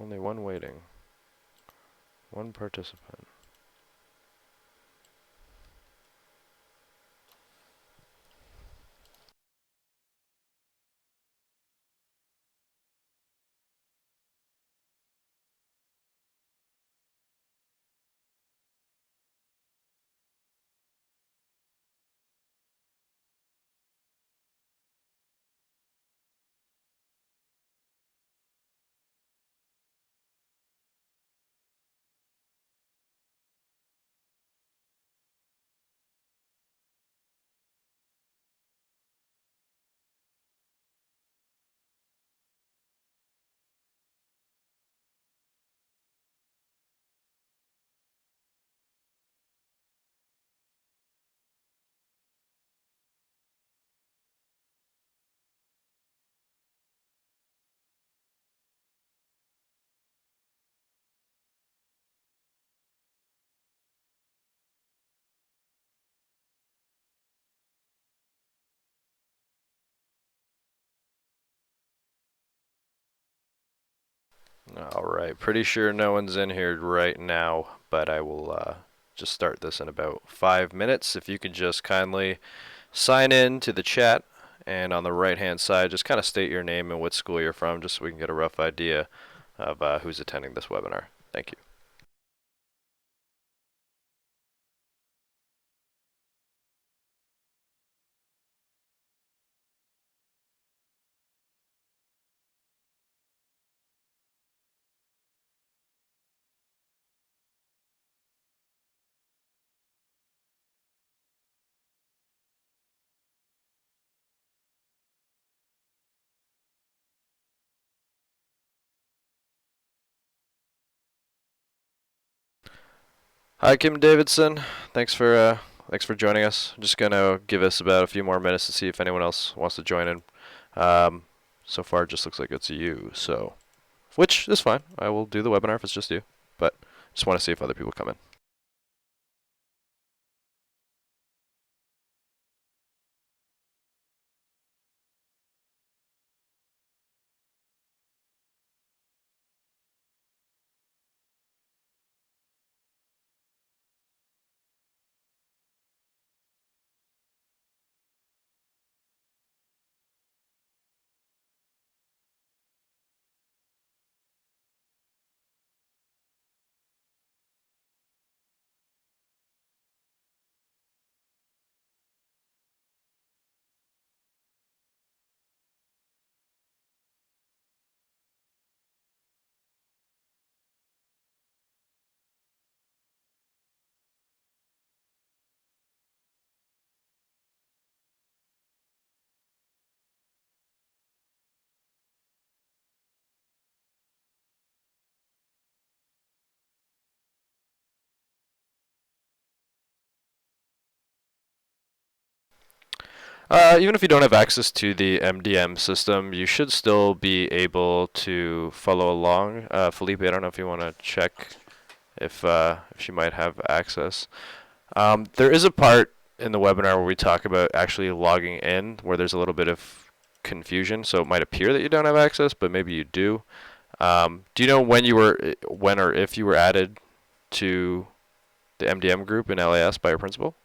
Only one waiting. One participant. Alright, pretty sure no one's in here right now, but I will just start this in about 5 minutes. If you could just kindly sign in to the chat, and on the right hand side just kind of state your name and what school you're from, just so we can get a rough idea of who's attending this webinar. Thank you. Hi, Kim Davidson. Thanks for joining us. I'm just gonna give us about a few more minutes to see if anyone else wants to join in. So far, it just looks like it's you. So, which is fine. I will do the webinar if it's just you. But just want to see if other people come in. Even if you don't have access to the MDM system, you should still be able to follow along. Felipe, I don't know if you want to check if she might have access. There is a part in the webinar where we talk about actually logging in, where there's a little bit of confusion. So it might appear that you don't have access, but maybe you do. Do you know when or if you were added to the MDM group in LAS by your principal?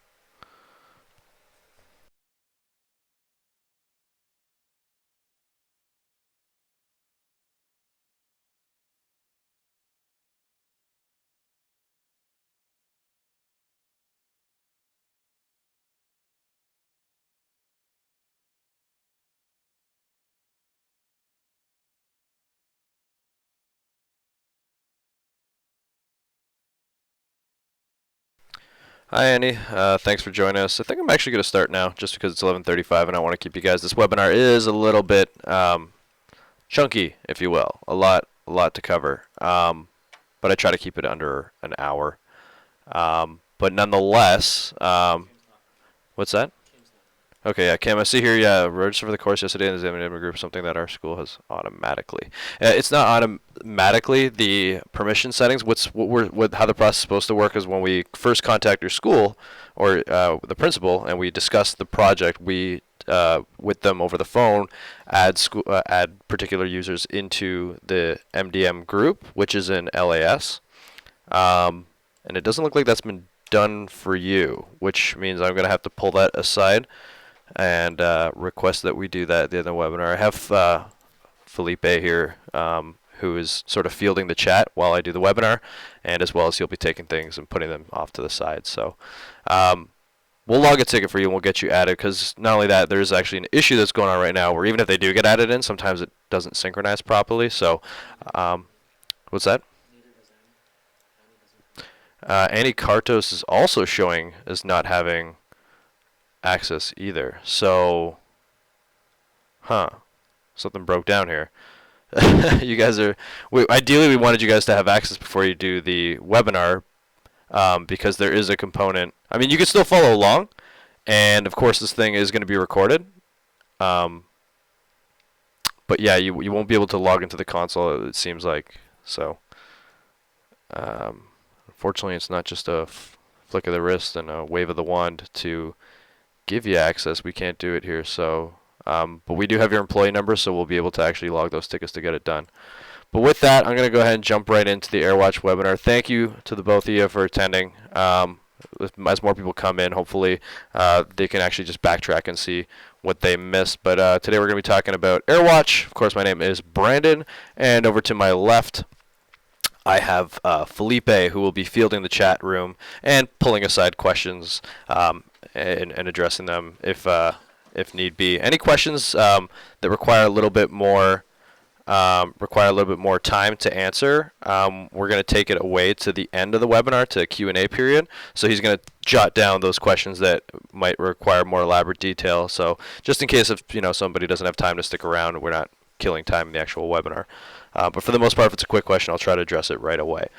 Hi Annie, thanks for joining us. I think I'm actually going to start now just because it's 11:35 and I want to keep you guys. This webinar is a little bit chunky, if you will, a lot to cover, but I try to keep it under an hour. But nonetheless, what's that? Okay, yeah, Cam, I see here, yeah, registered for the course yesterday in the MDM group, something that our school has automatically. It's not automatically the permission settings. How the process is supposed to work is when we first contact your school or the principal and we discuss the project, we with them over the phone, add particular users into the MDM group, which is in LAS. And it doesn't look like that's been done for you, which means I'm going to have to pull that aside and request that we do that at the end of the webinar. I have Felipe here, who is sort of fielding the chat while I do the webinar, and as well as he'll be taking things and putting them off to the side. So we'll log a ticket for you and we'll get you added, because not only that, there's actually an issue that's going on right now where even if they do get added in, sometimes it doesn't synchronize properly. So what's that? Annie Kartos is also showing as not having access either. So, something broke down here. You guys are, ideally we wanted you guys to have access before you do the webinar, because there is a component. I mean, you can still follow along, and of course this thing is going to be recorded. But yeah, you won't be able to log into the console, it seems like. So, unfortunately, it's not just a flick of the wrist and a wave of the wand to give you access. We can't do it here. So, but we do have your employee number, so we'll be able to actually log those tickets to get it done. But with that, I'm going to go ahead and jump right into the AirWatch webinar. Thank you to the both of you for attending. As more people come in, hopefully they can actually just backtrack and see what they missed. But today we're going to be talking about AirWatch. Of course, my name is Brandon, and over to my left, I have Felipe, who will be fielding the chat room and pulling aside questions and addressing them if need be. Any questions that require a little bit more time to answer, we're going to take it away to the end of the webinar, to Q&A period. So he's going to jot down those questions that might require more elaborate detail. So just in case if somebody doesn't have time to stick around, we're not killing time in the actual webinar. But for the most part, if it's a quick question, I'll try to address it right away.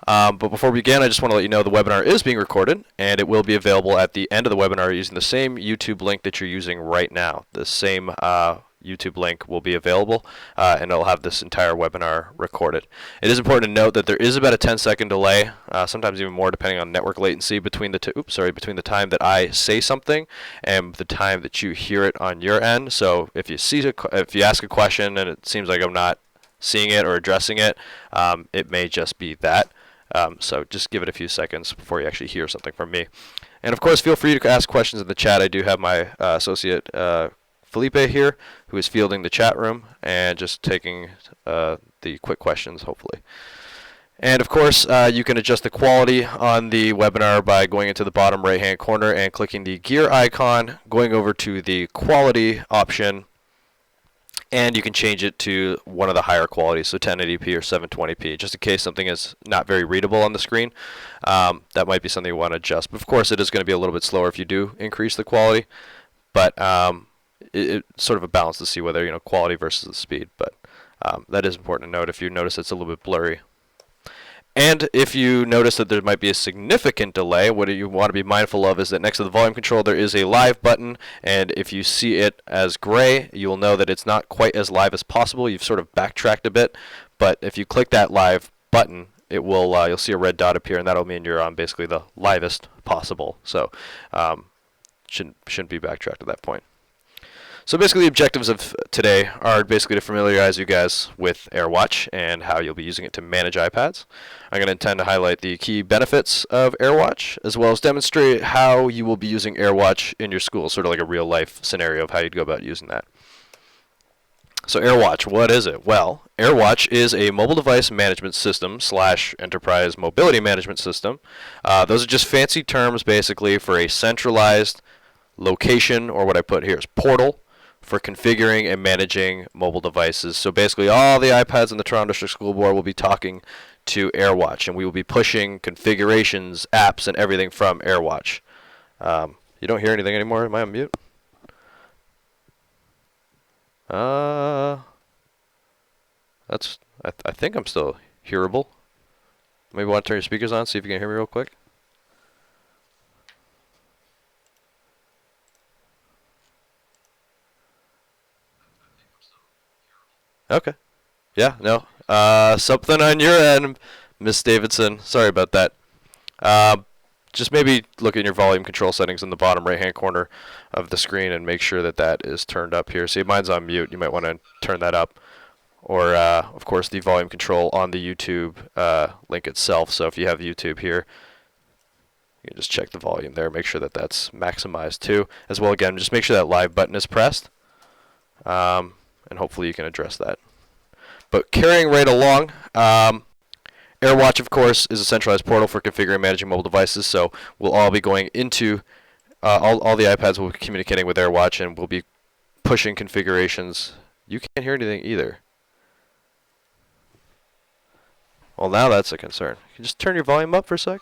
But before we begin, I just want to let you know the webinar is being recorded, and it will be available at the end of the webinar using the same YouTube link that you're using right now. The same YouTube link will be available, and it'll have this entire webinar recorded. It is important to note that there is about a 10-second delay, sometimes even more depending on network latency between the between the time that I say something and the time that you hear it on your end. So if you ask a question and it seems like I'm not seeing it or addressing it, it may just be that. So just give it a few seconds before you actually hear something from me. And of course, feel free to ask questions in the chat. I do have my associate Felipe here, who is fielding the chat room and just taking the quick questions, hopefully. And of course, you can adjust the quality on the webinar by going into the bottom right-hand corner and clicking the gear icon, going over to the quality option, and you can change it to one of the higher qualities, so 1080p or 720p, just in case something is not very readable on the screen. That might be something you want to adjust. But of course, it is going to be a little bit slower if you do increase the quality. But it's sort of a balance to see whether quality versus the speed. But that is important to note if you notice it's a little bit blurry. And if you notice that there might be a significant delay, what you want to be mindful of is that next to the volume control there is a live button, and if you see it as gray, you will know that it's not quite as live as possible. You've sort of backtracked a bit, but if you click that live button, it will you'll see a red dot appear, and that'll mean you're on basically the livest possible. So shouldn't be backtracked at that point. So basically the objectives of today are basically to familiarize you guys with AirWatch and how you'll be using it to manage iPads. I'm going to intend to highlight the key benefits of AirWatch, as well as demonstrate how you will be using AirWatch in your school, sort of like a real-life scenario of how you'd go about using that. So AirWatch, what is it? Well, AirWatch is a mobile device management system / enterprise mobility management system. Those are just fancy terms basically for a centralized location, or what I put here is portal, for configuring and managing mobile devices. So basically all the iPads in the Toronto District School Board will be talking to AirWatch, and we will be pushing configurations, apps, and everything from AirWatch. You don't hear anything anymore? Am I on mute? I think I'm still hearable. Maybe want to turn your speakers on, see if you can hear me real quick. Okay. Yeah, no. Something on your end, Miss Davidson. Sorry about that. just maybe look at your volume control settings in the bottom right-hand corner of the screen and make sure that that is turned up here. See, mine's on mute. You might want to turn that up. Or, of course, the volume control on the YouTube link itself. So if you have YouTube here, you can just check the volume there. Make sure that that's maximized too. As well, again, just make sure that live button is pressed. And hopefully you can address that. But carrying right along, AirWatch, of course, is a centralized portal for configuring and managing mobile devices. So we'll all be going into, all the iPads will be communicating with AirWatch, and we'll be pushing configurations. You can't hear anything either. Well, now that's a concern. Can you just turn your volume up for a sec?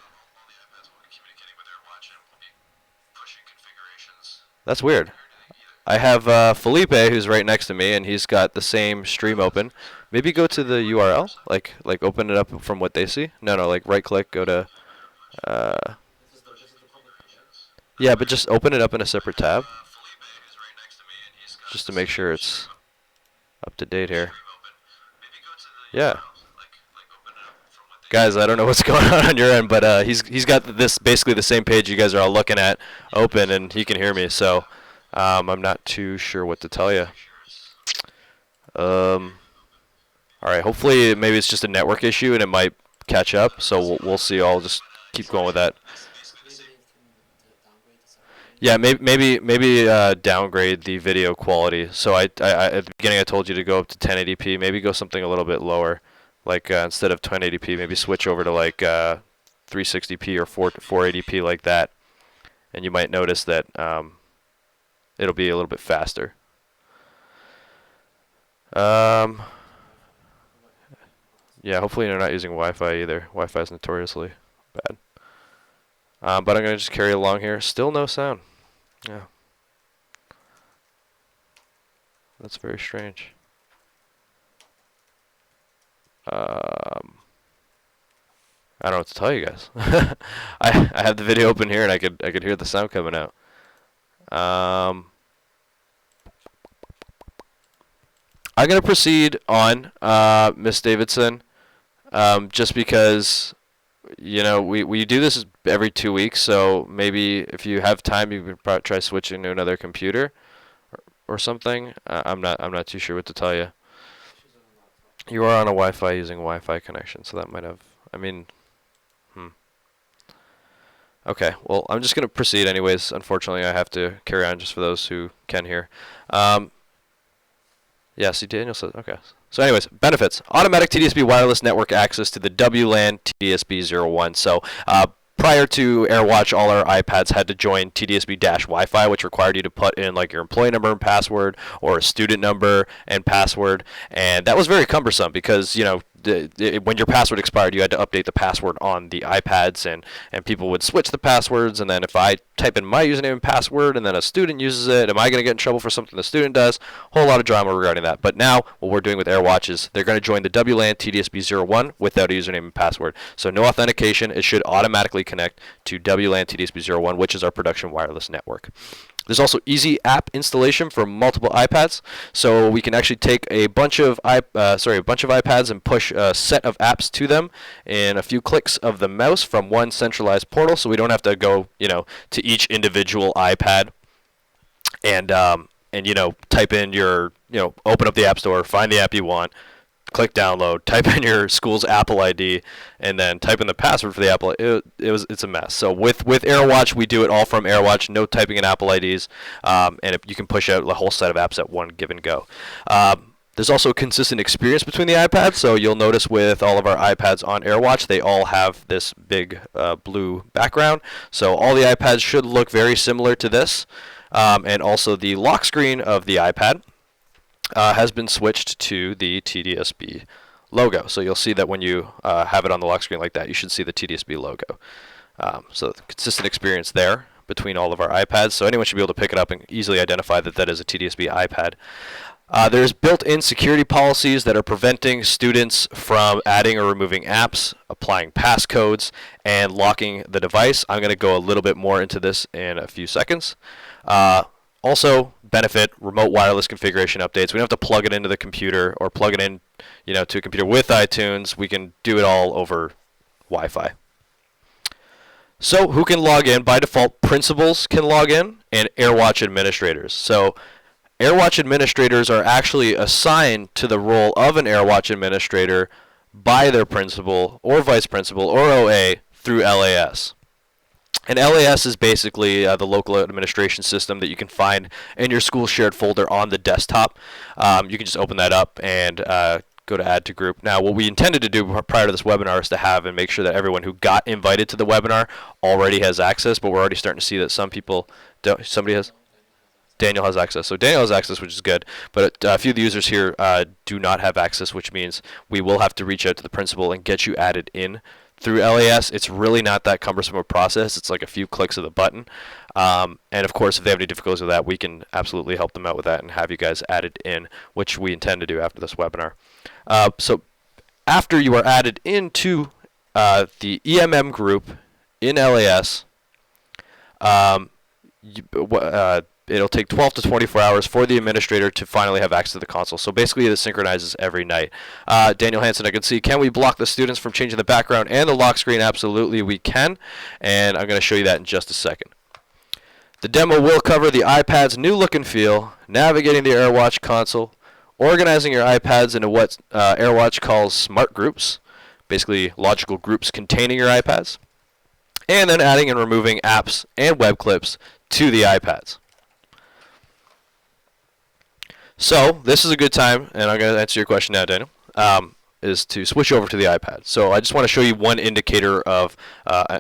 That's weird. I have Felipe, who's right next to me, and he's got the same stream open. Maybe go to the URL, like open it up from what they see. No, like right-click, go to. Yeah, but just open it up in a separate tab, just to make sure it's up to date here. Yeah. Guys, I don't know what's going on your end, but he's got this basically the same page you guys are all looking at open, and he can hear me. So I'm not too sure what to tell you. All right, hopefully maybe it's just a network issue and it might catch up. So we'll see. I'll just keep going with that. Yeah, maybe downgrade the video quality. So I at the beginning I told you to go up to 1080p. Maybe go something a little bit lower. Like instead of 1080p, maybe switch over to like 360p or 480p like that, and you might notice that it'll be a little bit faster. Yeah, hopefully you're not using Wi-Fi either. Wi-Fi is notoriously bad. But I'm going to just carry along here. Still no sound. Yeah. That's very strange. I don't know what to tell you guys. I have the video open here and I could hear the sound coming out. I'm gonna proceed on Miss Davidson, just because we do this every 2 weeks, so maybe if you have time you can probably try switching to another computer or something. I'm not too sure what to tell you. You are on a Wi-Fi using Wi-Fi connection, so that might have, Okay, well, I'm just going to proceed anyways. Unfortunately, I have to carry on just for those who can hear. Yeah, see, Daniel says, okay. So anyways, benefits. Automatic TDSB wireless network access to the WLAN TDSB01. So prior to AirWatch, all our iPads had to join TDSB-Wi-Fi, which required you to put in like your employee number and password or a student number and password. And that was very cumbersome because, when your password expired, you had to update the password on the iPads, and people would switch the passwords. And then if I type in my username and password and then a student uses it, am I going to get in trouble for something the student does? Whole lot of drama regarding that. But now what we're doing with AirWatch is they're going to join the WLAN TDSB01 without a username and password. So no authentication. It should automatically connect to WLAN TDSB01, which is our production wireless network. There's also easy app installation for multiple iPads, so we can actually take a bunch of iPads and push a set of apps to them in a few clicks of the mouse from one centralized portal. So we don't have to go, to each individual iPad and type in your, open up the App Store, find the app you want, click download, type in your school's Apple ID, and then type in the password for the Apple. It's a mess. So with AirWatch, we do it all from AirWatch, no typing in Apple IDs, and you can push out a whole set of apps at one given go. There's also a consistent experience between the iPads, so you'll notice with all of our iPads on AirWatch, they all have this big blue background. So all the iPads should look very similar to this, and also the lock screen of the iPad has been switched to the TDSB logo. So you'll see that when you have it on the lock screen like that, you should see the TDSB logo. So consistent experience there between all of our iPads. So anyone should be able to pick it up and easily identify that that is a TDSB iPad. There's built-in security policies that are preventing students from adding or removing apps, applying passcodes, and locking the device. I'm going to go a little bit more into this in a few seconds. Also, benefit remote wireless configuration updates. We don't have to plug it into the computer or plug it in, to a computer with iTunes. We can do it all over Wi-Fi. So who can log in? By default, principals can log in and AirWatch administrators. So AirWatch administrators are actually assigned to the role of an AirWatch administrator by their principal or vice principal or OA through LAS. And LAS is basically the local administration system that you can find in your school shared folder on the desktop. You can just open that up and go to add to group. Now, what we intended to do prior to this webinar is to have and make sure that everyone who got invited to the webinar already has access, but we're already starting to see that some people don't. Somebody has? Daniel has access. So Daniel has access, which is good, but a few of the users here do not have access, which means we will have to reach out to the principal and get you added in through LAS. It's really not that cumbersome a process. It's like a few clicks of the button. And of course, if they have any difficulties with that, we can absolutely help them out with that and have you guys added in, which we intend to do after this webinar. So after you are added into the EMM group in LAS, it'll take 12 to 24 hours for the administrator to finally have access to the console. So basically, it synchronizes every night. Daniel Hansen, I can see, can we block the students from changing the background and the lock screen? Absolutely, we can. And I'm going to show you that in just a second. The demo will cover the iPad's new look and feel, navigating the AirWatch console, organizing your iPads into what AirWatch calls smart groups, basically logical groups containing your iPads, and then adding and removing apps and web clips to the iPads. So this is a good time, and I'm going to answer your question now, Daniel, is to switch over to the iPad. So I just want to show you one indicator of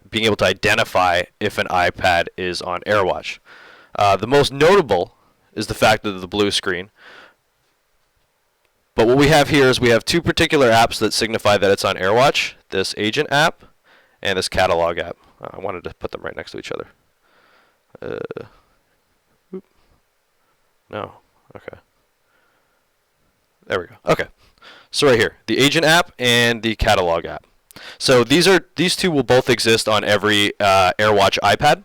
being able to identify if an iPad is on AirWatch. The most notable is the fact of the blue screen. But what we have here is we have two particular apps that signify that it's on AirWatch, this Agent app and this Catalog app. I wanted to put them right next to each other. No. Okay. There we go. Okay. So right here, the Agent app and the Catalog app. So these two will both exist on every AirWatch iPad,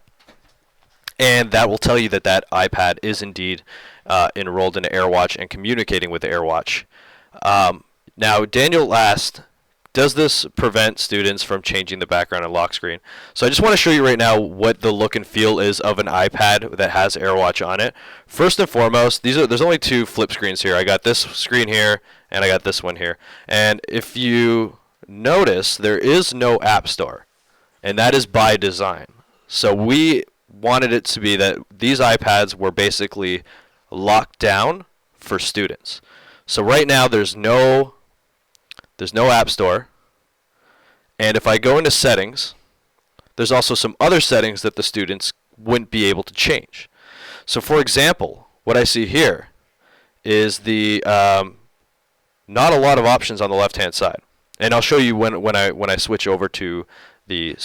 and that will tell you that that iPad is indeed enrolled into AirWatch and communicating with the AirWatch. Now, Daniel asked, does this prevent students from changing the background and lock screen? So I just want to show you right now what the look and feel is of an iPad that has AirWatch on it. First and foremost, there's only two flip screens here. I got this screen here, and I got this one here. And if you notice, there is no App Store, and that is by design. So we wanted it to be that these iPads were basically locked down for students. So right now, there's no App Store, and if I go into settings, there's also some other settings that the students wouldn't be able to change. So for example, what I see here is the not a lot of options on the left-hand side, and I'll show you when I switch over to the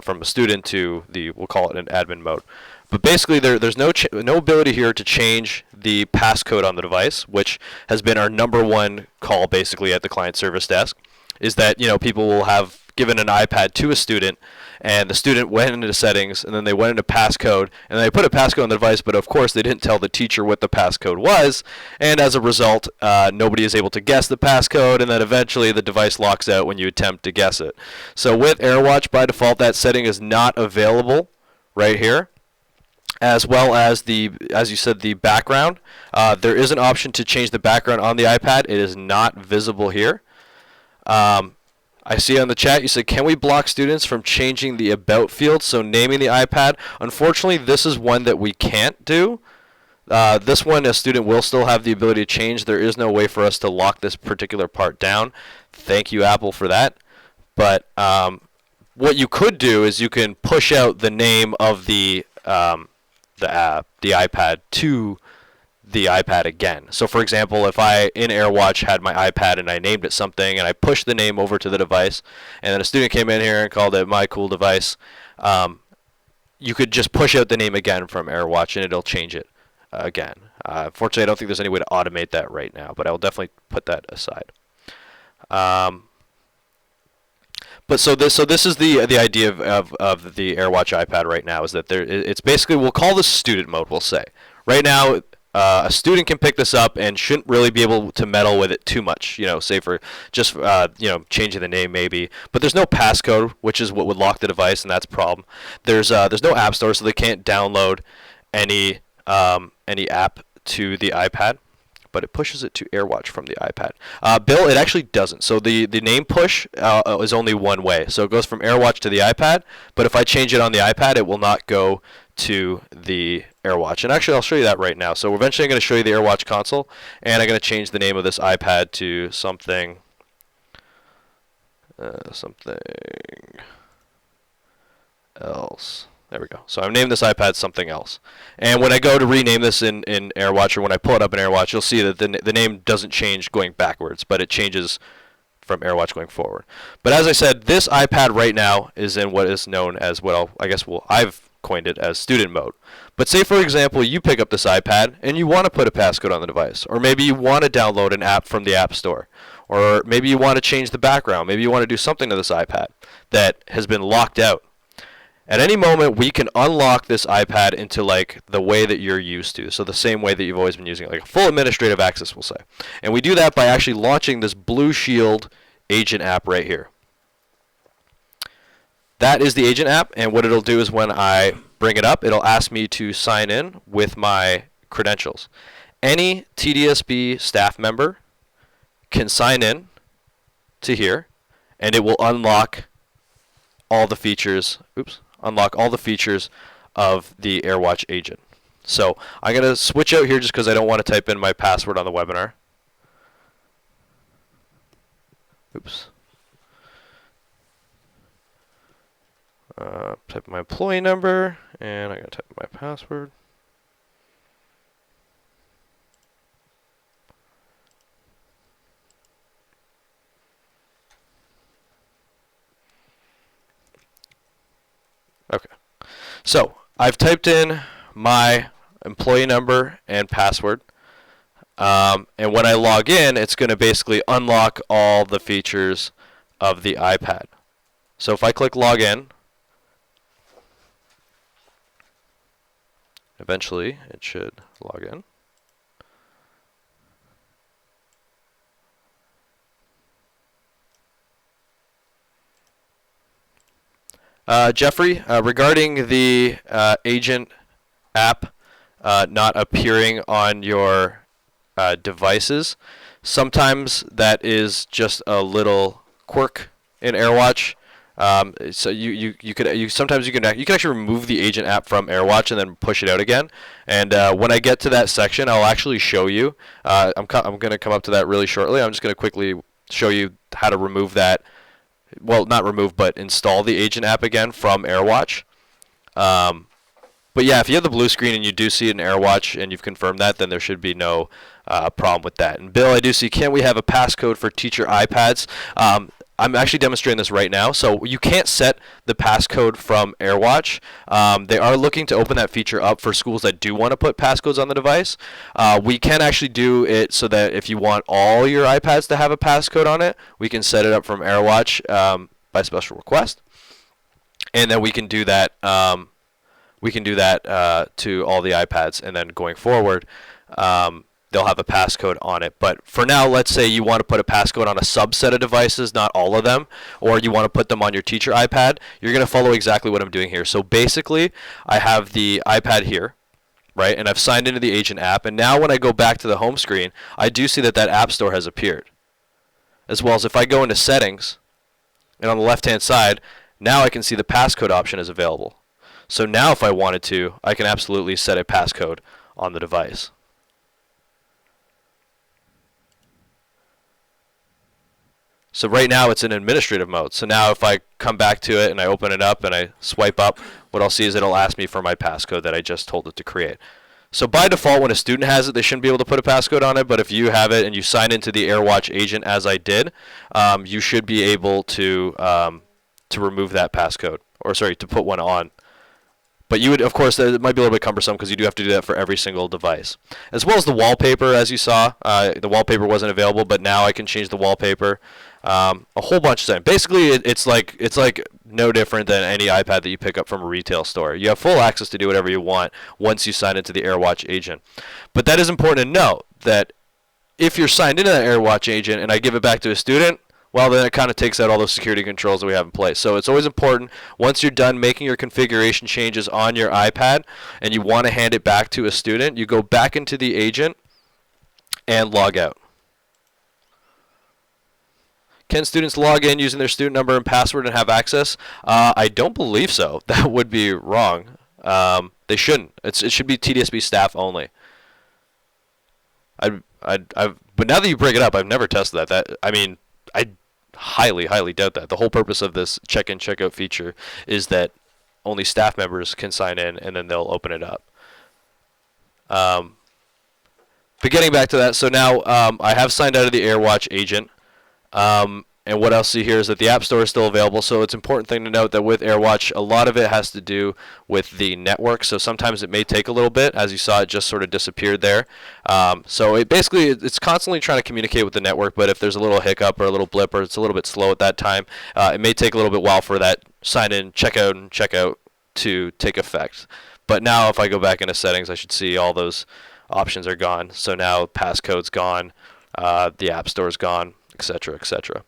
from a student to the, we'll call it an admin mode. But basically, there's no ability here to change the passcode on the device, which has been our #1 call basically at the client service desk, is that people will have given an iPad to a student, and the student went into settings, and then they went into passcode, and they put a passcode on the device, but of course they didn't tell the teacher what the passcode was, and as a result, nobody is able to guess the passcode, and then eventually the device locks out when you attempt to guess it. So with AirWatch, by default, that setting is not available right here. As well as as you said, the background. There is an option to change the background on the iPad. It is not visible here. I see on the chat you said, can we block students from changing the About field, so naming the iPad? Unfortunately, this is one that we can't do. This one, a student will still have the ability to change. There is no way for us to lock this particular part down. Thank you, Apple, for that. But what you could do is you can push out the name of the iPad to the iPad again. So for example, if I in AirWatch had my iPad and I named it something and I pushed the name over to the device, and then a student came in here and called it My Cool Device, you could just push out the name again from AirWatch and it'll change it again. Fortunately, I don't think there's any way to automate that right now, but I will definitely put that aside. But so this is the idea of the AirWatch iPad right now, is that it's basically, we'll call this student mode, we'll say. Right now, a student can pick this up and shouldn't really be able to meddle with it too much, say for just changing the name maybe, but there's no passcode, which is what would lock the device, and that's a problem. There's no app store, so they can't download any app to the iPad, but it pushes it to AirWatch from the iPad. Bill, it actually doesn't. So the name push is only one way. So it goes from AirWatch to the iPad, but if I change it on the iPad, it will not go to the AirWatch. And actually, I'll show you that right now. So eventually I'm going to show you the AirWatch console, and I'm going to change the name of this iPad to something else. There we go. So I've named this iPad something else. And when I go to rename this in AirWatch, or when I pull it up in AirWatch, you'll see that the name doesn't change going backwards, but it changes from AirWatch going forward. But as I said, this iPad right now is in what is known as I've coined it as student mode. But say, for example, you pick up this iPad and you want to put a passcode on the device, or maybe you want to download an app from the App Store, or maybe you want to change the background, maybe you want to do something to this iPad that has been locked out. At any moment, we can unlock this iPad into like the way that you're used to. So the same way that you've always been using it, like a full administrative access, we'll say. And we do that by actually launching this Blue Shield agent app right here. That is the agent app, and what it'll do is when I bring it up, it'll ask me to sign in with my credentials. Any TDSB staff member can sign in to here, and it will unlock all the features. Unlock all the features of the AirWatch agent. So I'm going to switch out here just because I don't want to type in my password on the webinar. Type my employee number, and I'm going to type my password. Okay, so I've typed in my employee number and password, and when I log in, it's going to basically unlock all the features of the iPad. So if I click log in, eventually it should log in. Jeffrey, regarding the agent app not appearing on your devices, sometimes that is just a little quirk in AirWatch. So sometimes you can actually remove the agent app from AirWatch and then push it out again. And when I get to that section, I'll actually show you. I'm going to come up to that really shortly. I'm just going to quickly show you how to remove that. Well, not remove, but install the agent app again from AirWatch. But yeah, if you have the blue screen and you do see it in AirWatch and you've confirmed that, then there should be no problem with that. And Bill, I do see, can we have a passcode for teacher iPads? I'm actually demonstrating this right now. So you can't set the passcode from AirWatch. They are looking to open that feature up for schools that do want to put passcodes on the device. We can actually do it so that if you want all your iPads to have a passcode on it, we can set it up from AirWatch by special request. And then we can do that. To all the iPads, and then going forward, they'll have a passcode on it. But for now, let's say you want to put a passcode on a subset of devices, not all of them, or you want to put them on your teacher iPad, you're going to follow exactly what I'm doing here. So basically, I have the iPad here, right, and I've signed into the agent app, and now when I go back to the home screen, I do see that App Store has appeared. As well as if I go into settings, and on the left-hand side, now I can see the passcode option is available. So now if I wanted to, I can absolutely set a passcode on the device. So right now it's in administrative mode. So now if I come back to it and I open it up and I swipe up, what I'll see is it'll ask me for my passcode that I just told it to create. So by default, when a student has it, they shouldn't be able to put a passcode on it. But if you have it and you sign into the AirWatch agent as I did, you should be able to remove that passcode, or sorry, to put one on. But you would, of course, it might be a little bit cumbersome because you do have to do that for every single device. As well as the wallpaper, as you saw. The wallpaper wasn't available, but now I can change the wallpaper. A whole bunch of things. Basically, it's like no different than any iPad that you pick up from a retail store. You have full access to do whatever you want once you sign into the AirWatch agent. But that is important to note, that if you're signed into that AirWatch agent and I give it back to a student, well, then it kind of takes out all those security controls that we have in place. So it's always important, once you're done making your configuration changes on your iPad and you want to hand it back to a student, you go back into the agent and log out. Can students log in using their student number and password and have access? I don't believe so. That would be wrong. They shouldn't. It should be TDSB staff only. But now that you bring it up, I've never tested that. I highly, highly doubt that. The whole purpose of this check-in, check-out feature is that only staff members can sign in, and then they'll open it up. But getting back to that, so now I have signed out of the AirWatch agent. And what I'll see here is that the App Store is still available, so it's an important thing to note that with AirWatch, a lot of it has to do with the network, so sometimes it may take a little bit. As you saw, it just sort of disappeared there. So it's constantly trying to communicate with the network, but if there's a little hiccup or a little blip or it's a little bit slow at that time, it may take a little bit while for that sign in, check out, and check out to take effect. But now if I go back into settings, I should see all those options are gone. So now passcode's gone, the App Store's gone, etc., etc.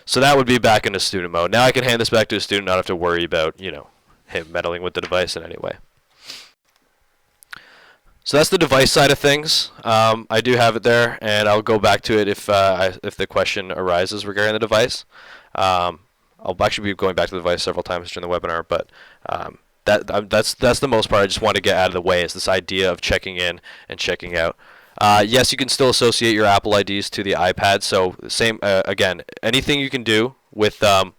So that would be back into student mode. Now I can hand this back to a student, not have to worry about, him meddling with the device in any way. So that's the device side of things. I do have it there, and I'll go back to it if the question arises regarding the device. I'll actually be going back to the device several times during the webinar, but that's the most part I just want to get out of the way, is this idea of checking in and checking out. Yes, you can still associate your Apple IDs to the iPad. So same again, anything you can do with AirWatch.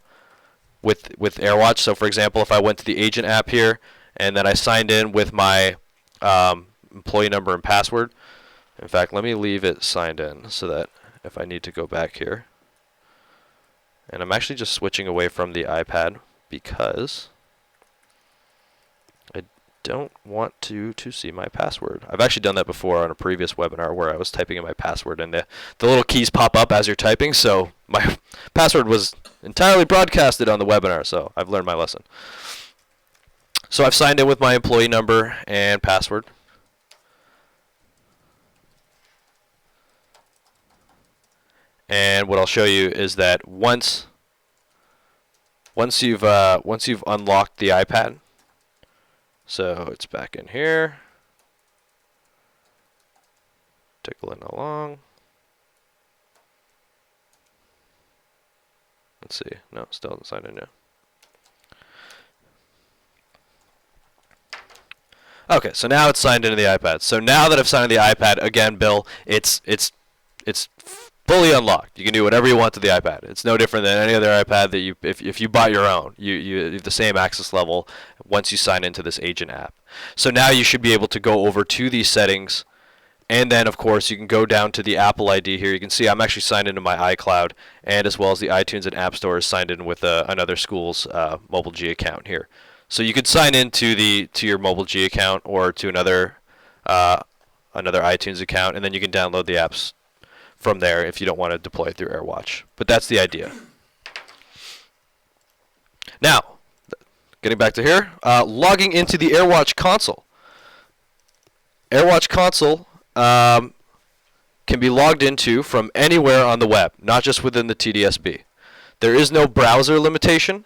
So for example, if I went to the agent app here and then I signed in with my employee number and password. In fact, let me leave it signed in so that if I need to go back here, and I'm actually just switching away from the iPad because I don't want to see my password. I've actually done that before on a previous webinar where I was typing in my password and the little keys pop up as you're typing, so my password was entirely broadcasted on the webinar, so I've learned my lesson. So I've signed in with my employee number and password. And what I'll show you is that once you've unlocked the iPad, so it's back in here, tickling along. Let's see. No, still hasn't signed in yet. Okay, so now it's signed into the iPad. So now that I've signed into the iPad, again, Bill, it's fully unlocked. You can do whatever you want to the iPad. It's no different than any other iPad that if you bought your own. You have the same access level once you sign into this agent app. So now you should be able to go over to these settings, and then of course you can go down to the Apple ID here. You can see I'm actually signed into my iCloud, and as well as the iTunes and App Store is signed in with another school's Mobile G account here. So you could sign in to your Mobile G account or to another iTunes account, and then you can download the apps from there if you don't want to deploy it through AirWatch. But that's the idea. Now, getting back to here, logging into the AirWatch console. AirWatch console can be logged into from anywhere on the web, not just within the TDSB. There is no browser limitation.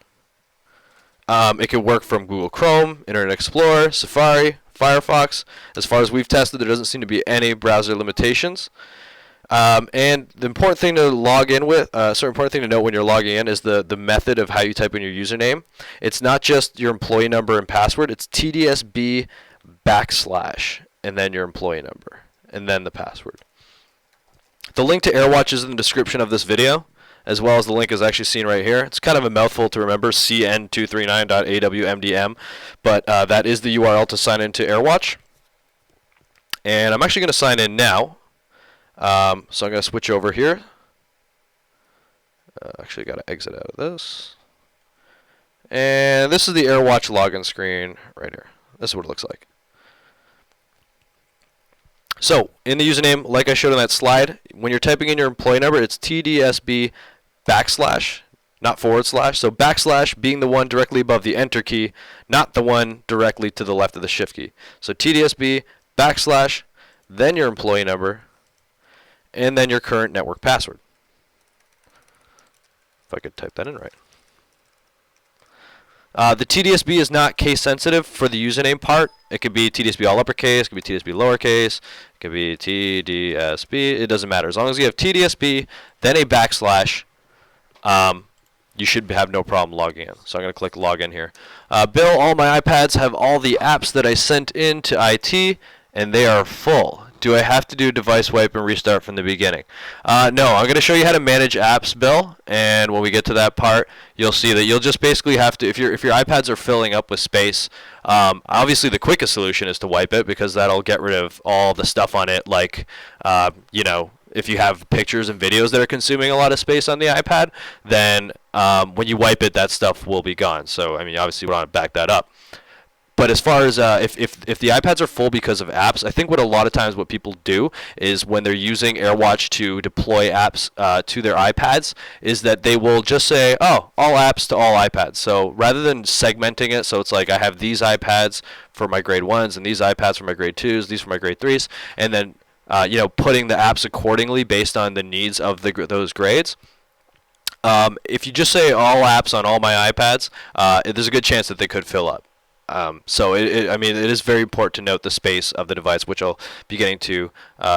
It can work from Google Chrome, Internet Explorer, Safari, Firefox. As far as we've tested, there doesn't seem to be any browser limitations. And the important thing to log in with, important thing to note when you're logging in is the method of how you type in your username. It's not just your employee number and password. It's TDSB / and then your employee number and then the password. The link to AirWatch is in the description of this video, as well as the link is actually seen right here. It's kind of a mouthful to remember, cn239.awmdm, but that is the URL to sign into AirWatch. And I'm actually going to sign in now. So I'm going to switch over here. Actually, got to exit out of this. And this is the AirWatch login screen right here. This is what it looks like. So in the username, like I showed on that slide, when you're typing in your employee number, it's TDSB / not forward slash. So backslash being the one directly above the enter key, not the one directly to the left of the shift key. So TDSB backslash, then your employee number, and then your current network password. If I could type that in right. The TDSB is not case sensitive for the username part. It could be TDSB all uppercase, it could be TDSB lowercase, it could be TDSB. It doesn't matter. As long as you have TDSB, then a backslash, you should have no problem logging in. So I'm going to click login here. Bill, all my iPads have all the apps that I sent in to IT, and they are full. Do I have to do device wipe and restart from the beginning? No, I'm going to show you how to manage apps, Bill, and when we get to that part, you'll see that you'll just basically have to, if your iPads are filling up with space, obviously the quickest solution is to wipe it, because that'll get rid of all the stuff on it, like, you know, if you have pictures and videos that are consuming a lot of space on the iPad, then when you wipe it, that stuff will be gone. So, I mean, obviously we want to back that up. But as far as if the iPads are full because of apps, I think what a lot of times what people do is when they're using AirWatch to deploy apps to their iPads, is that they will just say, oh, all apps to all iPads. So rather than segmenting it, so it's like I have these iPads for my grade 1s and these iPads for my grade 2s, these for my grade 3s, and then you know, putting the apps accordingly based on the needs of those grades. If you just say all apps on all my iPads, there's a good chance that they could fill up. So I mean, it is very important to note the space of the device, which I'll be getting to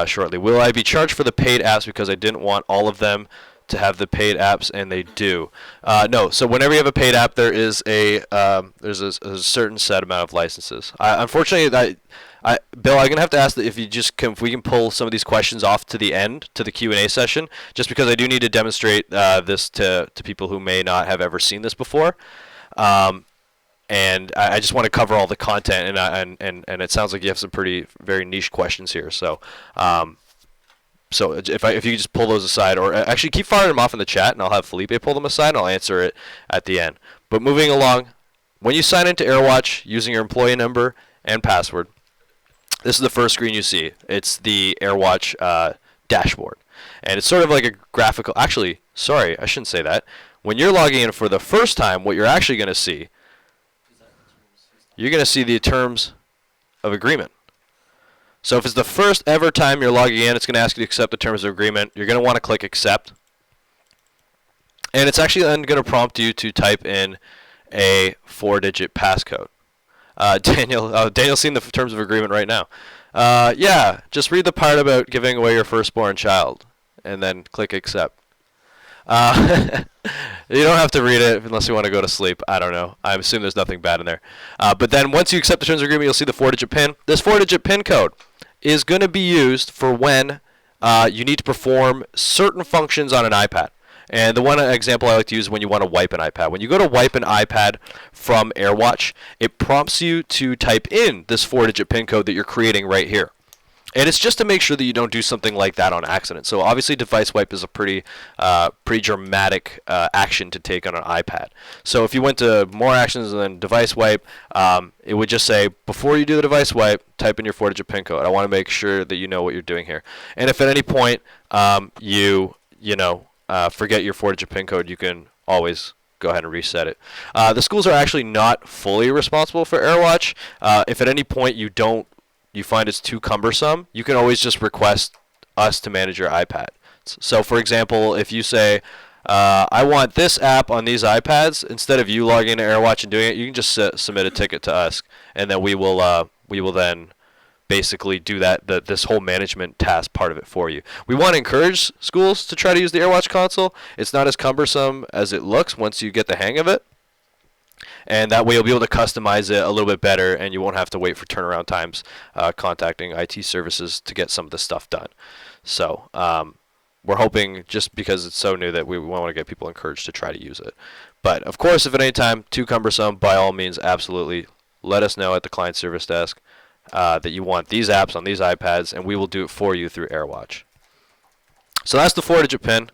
shortly. Will I be charged for the paid apps because I didn't want all of them to have the paid apps, and they do? No. So whenever you have a paid app, there is there's a certain set amount of licenses. Unfortunately, Bill, I'm gonna have to ask that if we can pull some of these questions off to the end, to the Q&A session, just because I do need to demonstrate this to people who may not have ever seen this before. And I just want to cover all the content, and it sounds like you have some very niche questions here. So, so if you could just pull those aside, or actually keep firing them off in the chat, and I'll have Felipe pull them aside, and I'll answer it at the end. But moving along, when you sign into AirWatch using your employee number and password, this is the first screen you see. It's the AirWatch dashboard, and it's sort of like a graphical. Actually, sorry, I shouldn't say that. When you're logging in for the first time, what you're actually going to see, you're going to see the terms of agreement. So if it's the first ever time you're logging in, it's going to ask you to accept the terms of agreement. You're going to want to click accept. And it's actually then going to prompt you to type in a 4-digit passcode. Daniel's seeing the terms of agreement right now. Yeah, just read the part about giving away your firstborn child, and then click accept. You don't have to read it unless you want to go to sleep. I don't know. I assume there's nothing bad in there. But then once you accept the terms of agreement, you'll see the 4-digit PIN. This 4-digit PIN code is going to be used for when you need to perform certain functions on an iPad. And the one example I like to use is when you want to wipe an iPad. When you go to wipe an iPad from AirWatch, it prompts you to type in this 4-digit PIN code that you're creating right here. And it's just to make sure that you don't do something like that on accident. So obviously device wipe is a pretty dramatic action to take on an iPad. So if you went to more actions than device wipe, it would just say, before you do the device wipe, type in your 4-digit PIN code. I want to make sure that you know what you're doing here. And if at any point you forget your 4-digit PIN code, you can always go ahead and reset it. The schools are actually not fully responsible for AirWatch. If at any point you find it's too cumbersome, you can always just request us to manage your iPad. So for example, if you say, I want this app on these iPads, instead of you logging into AirWatch and doing it, you can just submit a ticket to us, and then we will then basically do this whole management task part of it for you. We want to encourage schools to try to use the AirWatch console. It's not as cumbersome as it looks once you get the hang of it. And that way you'll be able to customize it a little bit better, and you won't have to wait for turnaround times contacting IT services to get some of this stuff done. So we're hoping, just because it's so new, that we want to get people encouraged to try to use it. But of course, if at any time too cumbersome, by all means, absolutely let us know at the client service desk that you want these apps on these iPads, and we will do it for you through AirWatch. So that's the 4-digit PIN.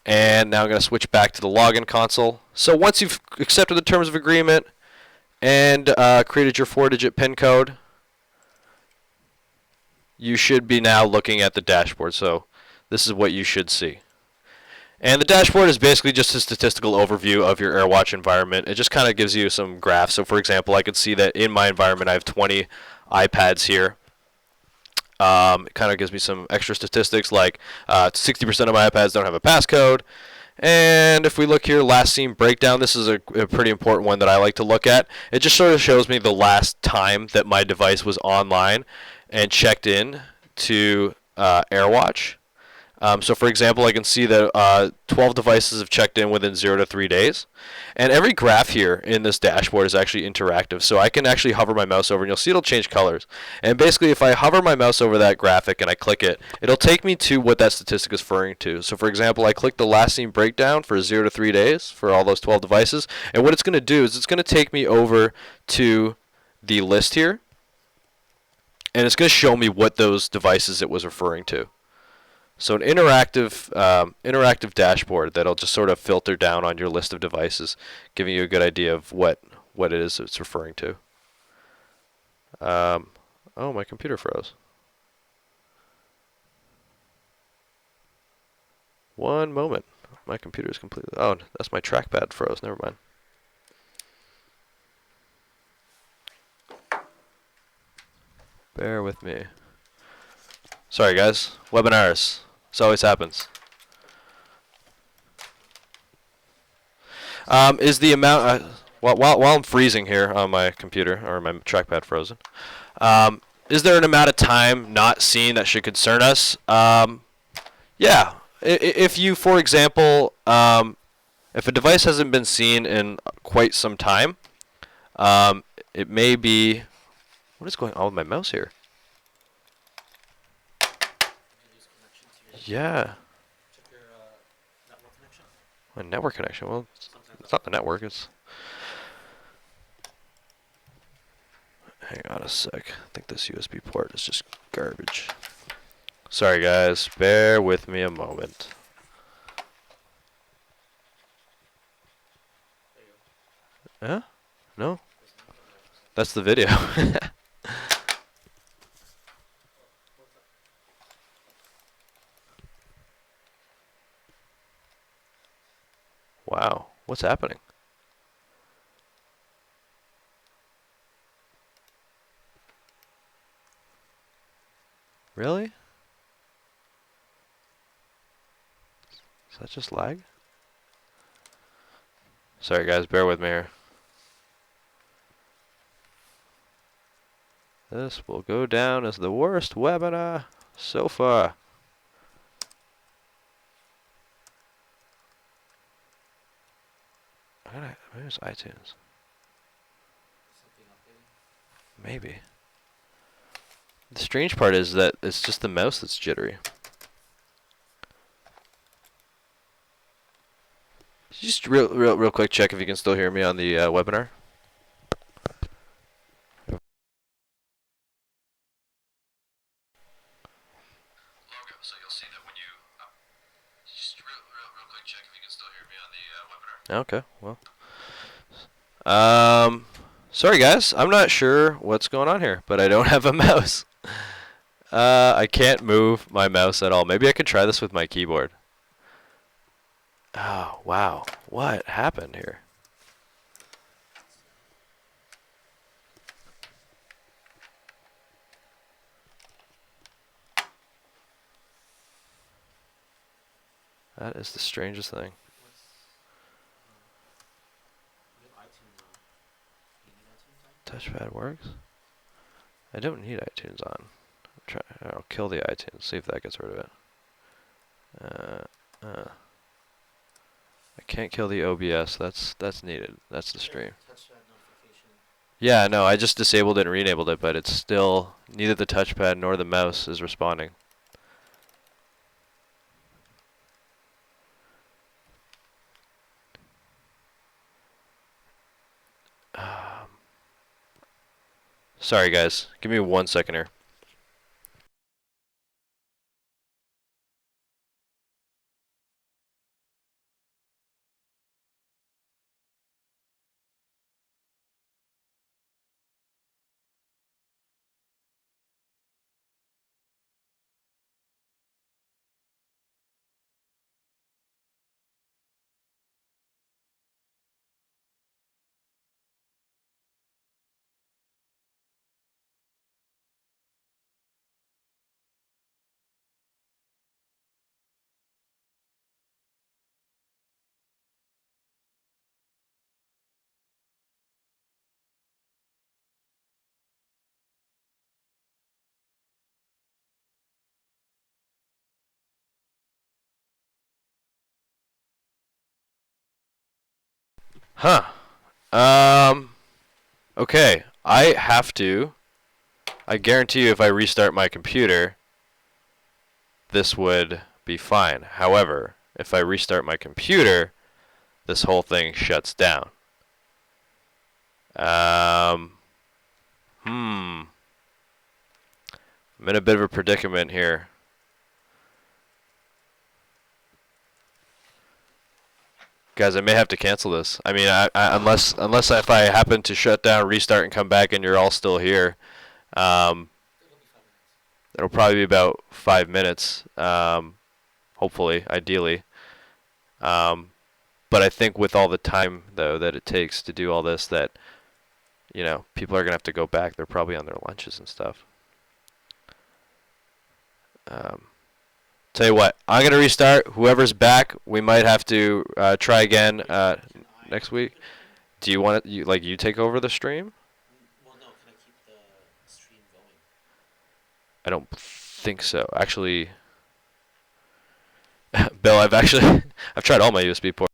And now I'm going to switch back to the login console. So once you've accepted the terms of agreement and created your 4-digit PIN code, you should be now looking at the dashboard. So this is what you should see. And the dashboard is basically just a statistical overview of your AirWatch environment. It just kind of gives you some graphs. So for example, I could see that in my environment I have 20 iPads here. It kind of gives me some extra statistics like 60% of my iPads don't have a passcode. And if we look here, last seen breakdown, this is a pretty important one that I like to look at. It just sort of shows me the last time that my device was online and checked in to AirWatch. So for example, I can see that 12 devices have checked in within 0 to 3 days. And every graph here in this dashboard is actually interactive. So I can actually hover my mouse over and you'll see it'll change colors. And basically if I hover my mouse over that graphic and I click it, it'll take me to what that statistic is referring to. So for example, I click the last seen breakdown for 0 to 3 days for all those 12 devices. And what it's going to do is it's going to take me over to the list here. And it's going to show me what those devices it was referring to. So an interactive dashboard that'll just sort of filter down on your list of devices, giving you a good idea of what it is it's referring to. Oh, my computer froze. One moment. My computer is completely... Oh, that's my trackpad froze. Never mind. Bear with me. Sorry, guys. Webinars. This always happens. Is the amount... while I'm freezing here on my computer, or my trackpad frozen, is there an amount of time not seen that should concern us? Yeah. If you, for example, if a device hasn't been seen in quite some time, it may be... What is going on with my mouse here? Yeah. My network connection. Well, it's not the network. It's... Hang on a sec. I think this USB port is just garbage. Sorry, guys. Bear with me a moment. Huh? No? That's the video. Wow. What's happening? Really? Is that just lag? Sorry guys, bear with me here. This will go down as the worst webinar so far. Where's iTunes? Maybe. The strange part is that it's just the mouse that's jittery. Just real quick check if you can still hear me on the webinar. So you'll see that when you just real quick check if you can still hear me on the webinar. Okay, well. Sorry guys, I'm not sure what's going on here, but I don't have a mouse. I can't move my mouse at all. Maybe I could try this with my keyboard. Oh, wow. What happened here? That is the strangest thing. Touchpad works? I don't need iTunes on. I'll kill the iTunes, see if that gets rid of it. I can't kill the OBS. That's needed. That's the stream. Yeah, no, I just disabled it and re-enabled it, but it's still neither the touchpad nor the mouse is responding. Sorry guys, give me 1 second here. Huh. Um. Okay. I guarantee you, if I restart my computer, this would be fine. However, if I restart my computer, this whole thing shuts down. Um. Hmm. I'm in a bit of a predicament here. Guys, I may have to cancel this. I mean, unless if I happen to shut down, restart, and come back, and you're all still here, um, it'll probably be about 5 minutes. Hopefully, ideally. Um, but I think with all the time though that it takes to do all this, that people are gonna have to go back. They're probably on their lunches and stuff. Um, Tell you what, I'm gonna restart. Whoever's back, we might have to try again next week. Do you want you take over the stream? Well, no, can I keep the stream going? I don't think so. Actually, Bill, I've tried all my USB ports.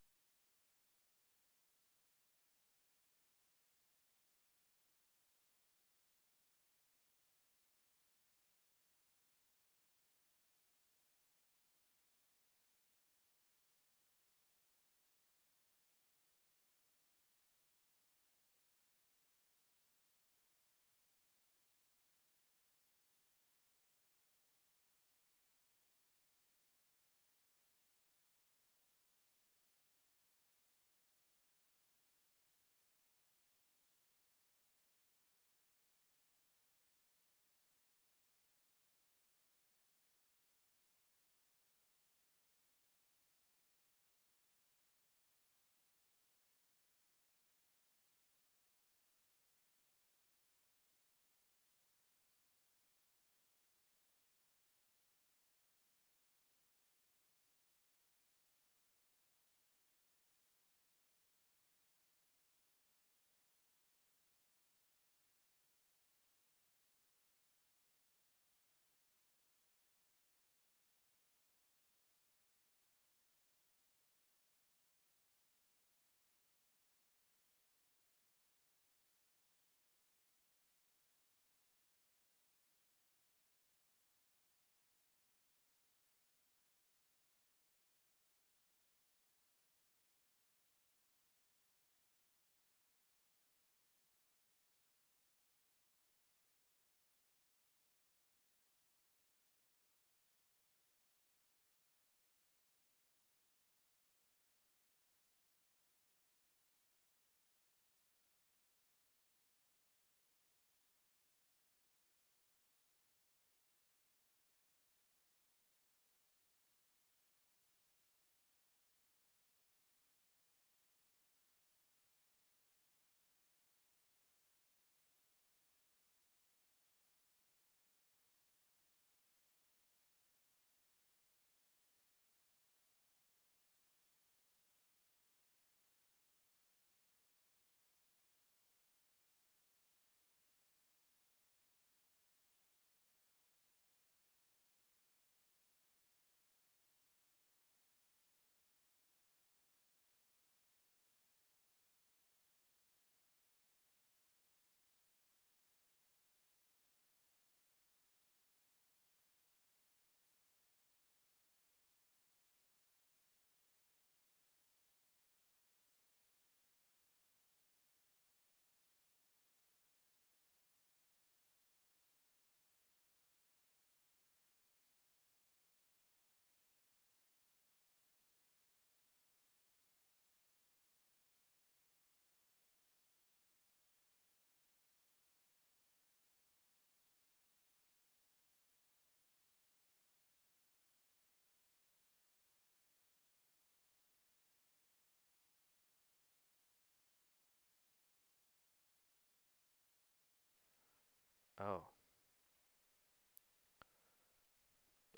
Oh.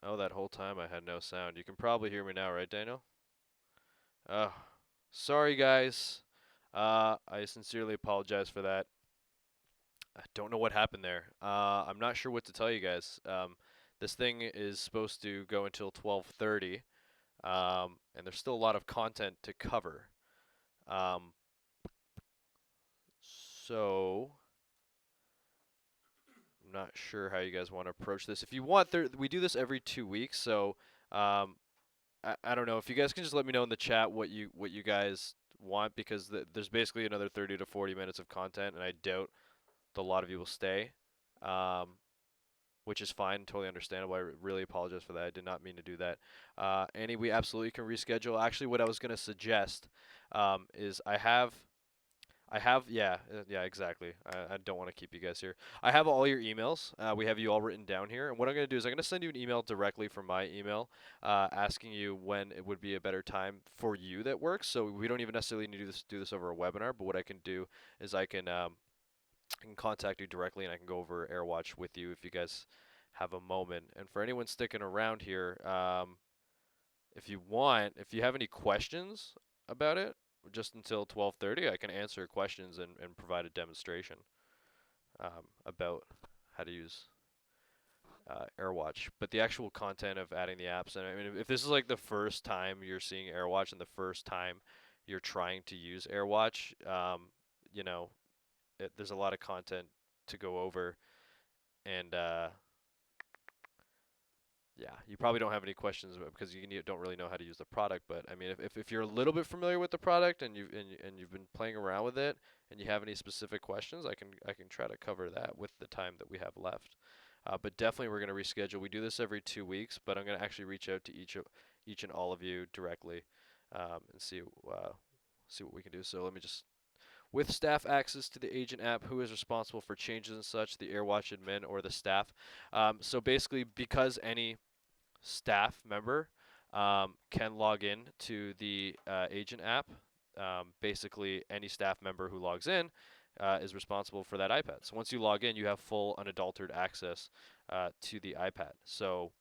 Oh, that whole time I had no sound. You can probably hear me now, right, Daniel? Oh, sorry guys. I sincerely apologize for that. I don't know what happened there. I'm not sure what to tell you guys. This thing is supposed to go until 12:30, and there's still a lot of content to cover. Um, So I'm not sure how you guys want to approach this. If you want, we do this every 2 weeks. So I don't know if you guys can just let me know in the chat what you guys want, because there's basically another 30 to 40 minutes of content, and I doubt a lot of you will stay. Which is fine, totally understandable. I really apologize for that. I did not mean to do that. Annie, we absolutely can reschedule. Actually, what I was going to suggest is yeah, exactly. I don't want to keep you guys here. I have all your emails. We have you all written down here. And what I'm going to do is I'm going to send you an email directly from my email asking you when it would be a better time for you that works. So we don't even necessarily need to do this over a webinar, but what I can do is I can contact you directly, and I can go over AirWatch with you if you guys have a moment. And for anyone sticking around here, if you have any questions about it, just until 12:30, I can answer questions and provide a demonstration about how to use AirWatch. But the actual content of adding the apps, and I mean, if this is like the first time you're seeing AirWatch and the first time you're trying to use AirWatch, you know, there's a lot of content to go over, and yeah, you probably don't have any questions because you don't really know how to use the product. But I mean, if you're a little bit familiar with the product and you've been playing around with it, and you have any specific questions, I can try to cover that with the time that we have left. But definitely we're going to reschedule. We do this every 2 weeks, but I'm going to actually reach out to each and all of you directly and see what we can do. So let me just, with staff access to the agent app, who is responsible for changes and such, the AirWatch admin or the staff? So basically, because any staff member can log in to the agent app, basically any staff member who logs in is responsible for that iPad. So once you log in, you have full unadulterated access to the iPad. So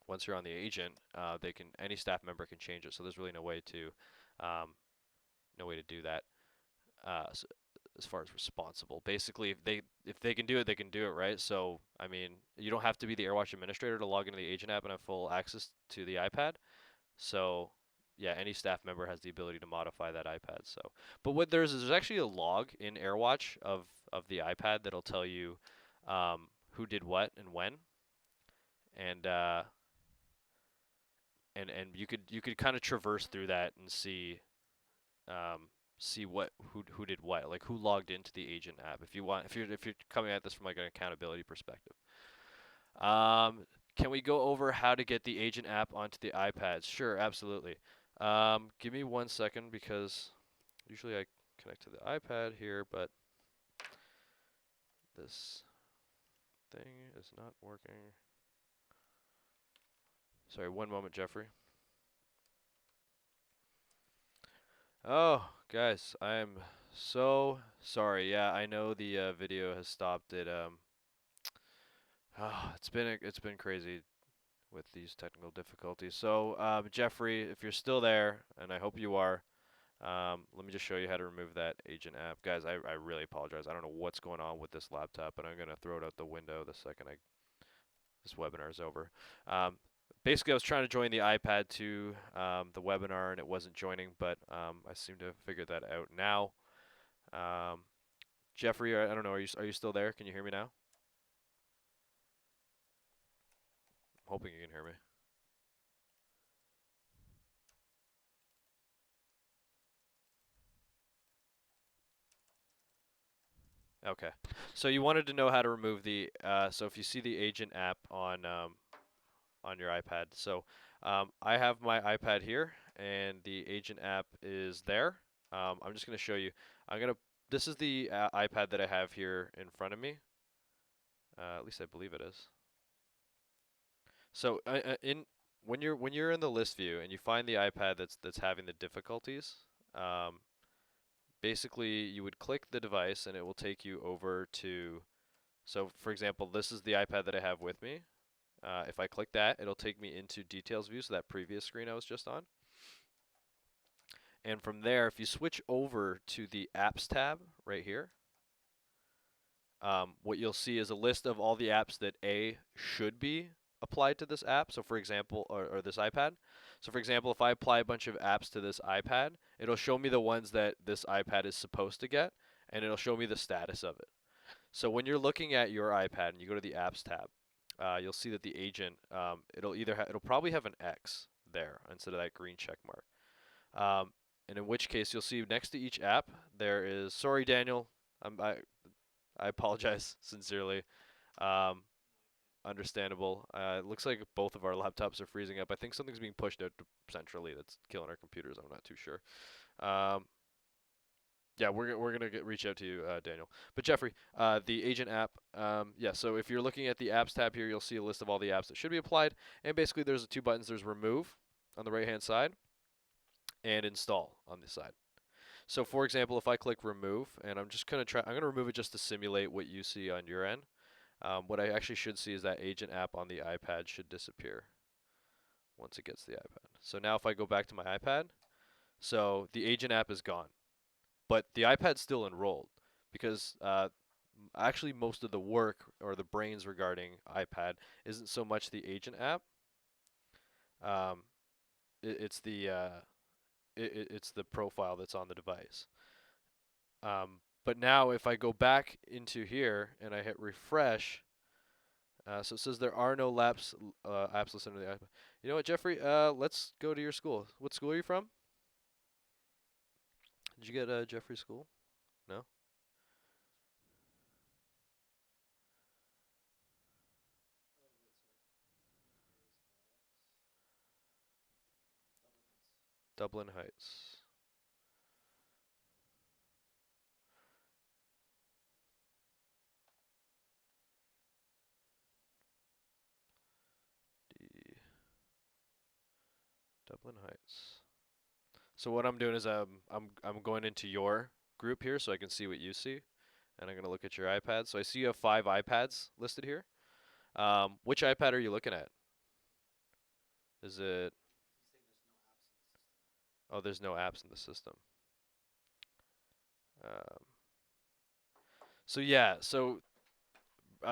once you're on the agent, any staff member can change it. So there's really no way to do that. So as far as responsible, basically, if they can do it, they can do it, right? So I mean, you don't have to be the AirWatch administrator to log into the agent app and have full access to the iPad. So yeah, any staff member has the ability to modify that iPad. So, but what there's actually a log in AirWatch of the iPad that'll tell you who did what and when, and and you could kind of traverse through that and see who did what, like who logged into the agent app. If you're coming at this from like an accountability perspective. Can we go over how to get the agent app onto the iPads? Sure, absolutely. Give me 1 second, because usually I connect to the iPad here, but this thing is not working. Sorry, one moment, Jeffrey. Oh, guys, I'm so sorry. Yeah, I know the video has stopped. It's been crazy with these technical difficulties. So, Jeffrey, if you're still there, and I hope you are, let me just show you how to remove that agent app. Guys, I really apologize. I don't know what's going on with this laptop, and I'm going to throw it out the window the second this webinar is over. Basically, I was trying to join the iPad to the webinar, and it wasn't joining, but I seem to have figured that out now. Jeffrey, I don't know, are you still there? Can you hear me now? I'm hoping you can hear me. Okay, so you wanted to know how to remove the, so if you see the agent app on your iPad. So I have my iPad here, and the agent app is there. I'm just going to show you. This is the iPad that I have here in front of me. At least I believe it is. So when you're in the list view and you find the iPad that's having the difficulties, basically you would click the device and it will take you over to. So for example, this is the iPad that I have with me. If I click that, it'll take me into details view, so that previous screen I was just on. And from there, if you switch over to the apps tab right here, what you'll see is a list of all the apps that should be applied to this app. So for example, or this iPad. So for example, if I apply a bunch of apps to this iPad, it'll show me the ones that this iPad is supposed to get. and it'll show me the status of it. So when you're looking at your iPad and you go to the Apps tab, you'll see that the agent, it'll probably have an X there instead of that green check mark. And in which case you'll see next to each app there is, sorry Daniel, I apologize sincerely. Um, Understandable. It looks like both of our laptops are freezing up. I think something's being pushed out centrally that's killing our computers. I'm not too sure. Um, yeah, we're gonna reach out to you, Daniel. But Jeffrey, the agent app. Yeah. So if you're looking at the apps tab here, you'll see a list of all the apps that should be applied. And basically, there's two buttons. There's remove on the right hand side and install on this side. So for example, if I click remove, and I'm gonna remove it just to simulate what you see on your end. What I actually should see is that agent app on the iPad should disappear once it gets to the iPad. So now if I go back to my iPad, so the agent app is gone, but the iPad's still enrolled because actually most of the work or the brains regarding iPad isn't so much the agent app. Um, it's it's the profile that's on the device. But now if I go back into here and I hit refresh, so it says there are no apps listed on the iPad. You know what, Jeffrey? Let's go to your school. What school are you from? Did you get Jeffrey's school? No? Oh, wait, sorry. Is at Dublin Heights. Dublin Heights. D. Dublin Heights. So what I'm doing is I'm going into your group here so I can see what you see, and I'm gonna look at your iPad. So I see you have 5 iPads listed here. Which iPad are you looking at? Is it? He's saying there's no apps in the system. Oh, there's no apps in the system. Um, so yeah, so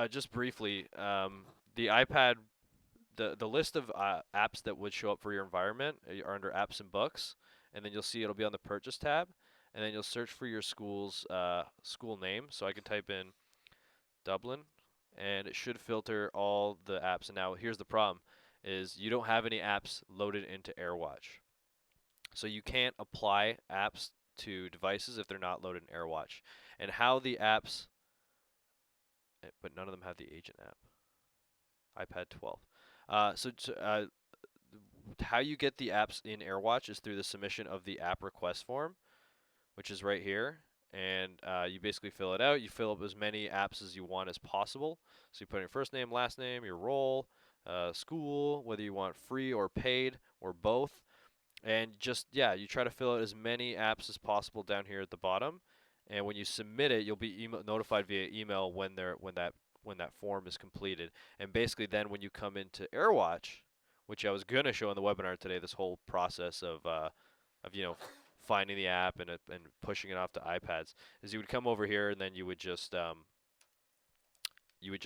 just briefly, the iPad, the list of apps that would show up for your environment are under Apps and Books, and then you'll see it'll be on the Purchase tab, and then you'll search for your school's school name. So I can type in Dublin, and it should filter all the apps. And now here's the problem: is you don't have any apps loaded into AirWatch, so you can't apply apps to devices if they're not loaded in AirWatch. And how the apps, but none of them have the agent app. iPad 12. How you get the apps in AirWatch is through the submission of the app request form, which is right here. And you basically fill it out. You fill up as many apps as you want as possible. So you put in your first name, last name, your role, school, whether you want free or paid or both. And just, yeah, you try to fill out as many apps as possible down here at the bottom. And when you submit it, you'll be notified via email when that form is completed. And basically then when you come into AirWatch, which I was gonna show in the webinar today, this whole process of finding the app and pushing it off to iPads, is you would come over here and then you would just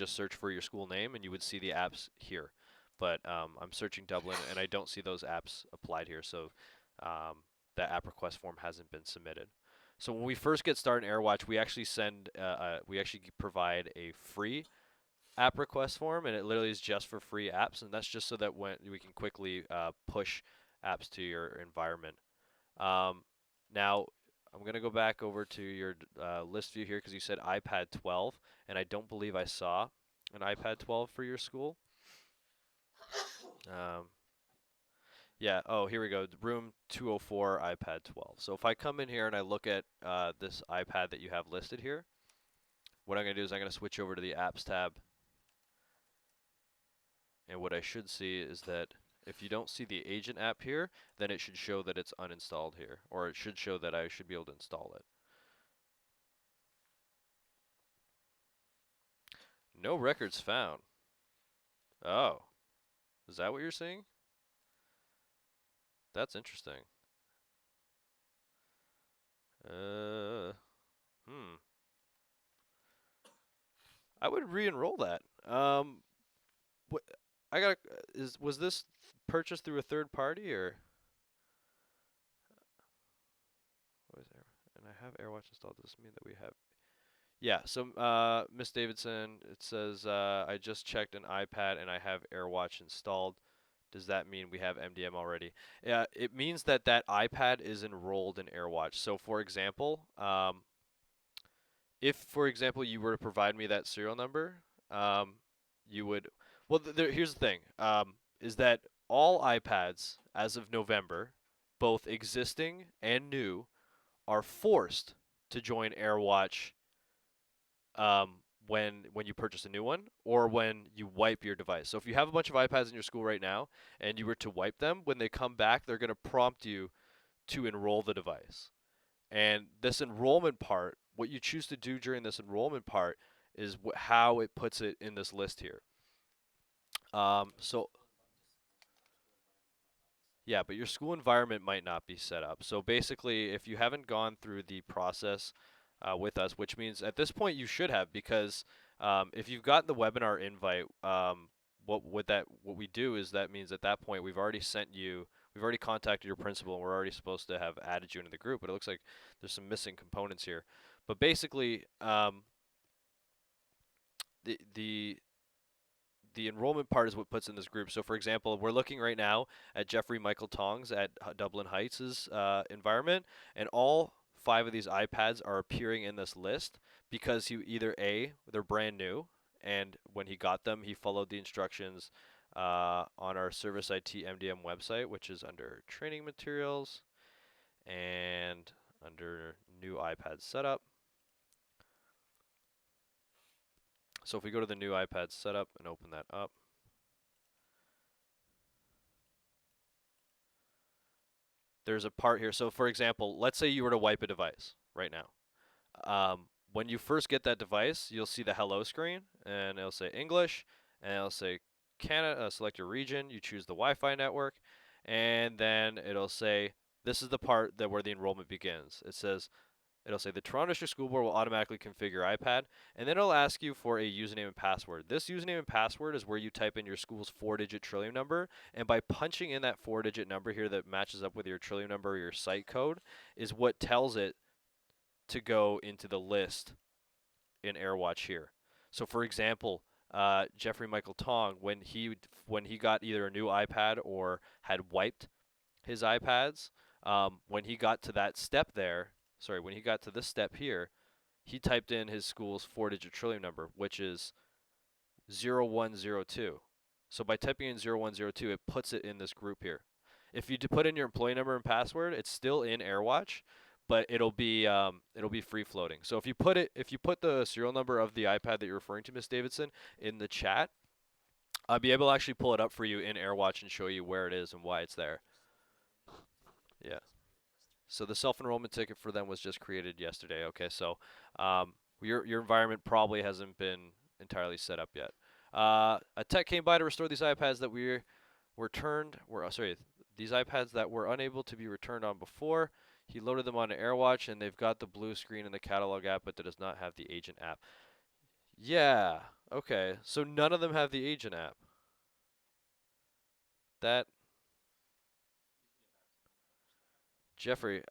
search for your school name and you would see the apps here. But I'm searching Dublin and I don't see those apps applied here, so that app request form hasn't been submitted. So when we first get started in AirWatch, we actually provide a free app request form, and it literally is just for free apps, and that's just so that when we can quickly push apps to your environment. Now, I'm going to go back over to your list view here because you said iPad 12, and I don't believe I saw an iPad 12 for your school. Um, yeah, oh, here we go. Room 204, iPad 12. So if I come in here and I look at this iPad that you have listed here, what I'm going to do is I'm going to switch over to the Apps tab. And what I should see is that if you don't see the agent app here, then it should show that it's uninstalled here, or it should show that I should be able to install it. No records found. Oh, is that what you're seeing? That's interesting. Uh, hmm. I would re-enroll that. What I got was this purchased through a third party or what was there? and I have AirWatch installed. Does this mean that we have? Yeah. So, Miss Davidson, it says I just checked an iPad and I have AirWatch installed. Does that mean we have MDM already? Yeah, it means that that iPad is enrolled in AirWatch. So, for example, if, for example, you were to provide me that serial number, you would. Well, here's the thing: is that all iPads as of November, both existing and new, are forced to join AirWatch when you purchase a new one or when you wipe your device. So if you have a bunch of iPads in your school right now and you were to wipe them, when they come back, they're going to prompt you to enroll the device. And this enrollment part, what you choose to do during this enrollment part, is how it puts it in this list here. So yeah, but your school environment might not be set up. So basically, if you haven't gone through the process with us, which means at this point you should have, because if you've gotten the webinar invite, what we do is that means at that point we've already contacted your principal, and we're already supposed to have added you into the group. But it looks like there's some missing components here. But basically, the the enrollment part is what puts in this group. So, for example, we're looking right now at Jeffrey Michael Tongs at Dublin Heights' environment, and all 5 of these iPads are appearing in this list because he either they're brand new, and when he got them, he followed the instructions on our ServiceIT MDM website, which is under training materials and under new iPad setup. So if we go to the new iPad setup and open that up, there's a part here. So for example, let's say you were to wipe a device right now. When you first get that device, you'll see the hello screen, and it'll say English, and it'll say Canada. Select your region. You choose the Wi-Fi network, and then it'll say this is the part that where the enrollment begins. It'll say the Toronto District School Board will automatically configure your iPad, and then it'll ask you for a username and password. This username and password is where you type in your school's 4-digit Trillium number, and by punching in that 4-digit number here that matches up with your Trillium number or your site code is what tells it to go into the list in AirWatch here. So for example, Jeffrey Michael Tong, when he got either a new iPad or had wiped his iPads, when he got to that step there, when he got to this step here, he typed in his school's 4-digit Trillium number, which is 0102. So by typing in 0102, it puts it in this group here. If you put in your employee number and password, it's still in AirWatch, but it'll be free floating. So if you put the serial number of the iPad that you're referring to, Miss Davidson, in the chat, I'll be able to actually pull it up for you in AirWatch and show you where it is and why it's there. Yeah. So the self-enrollment ticket for them was just created yesterday. Okay, so your environment probably hasn't been entirely set up yet. A tech came by to restore these iPads that these iPads that were unable to be returned on before. He loaded them onto AirWatch, and they've got the blue screen in the catalog app, but it does not have the agent app. Yeah. Okay. So none of them have the agent app. That Jeffrey,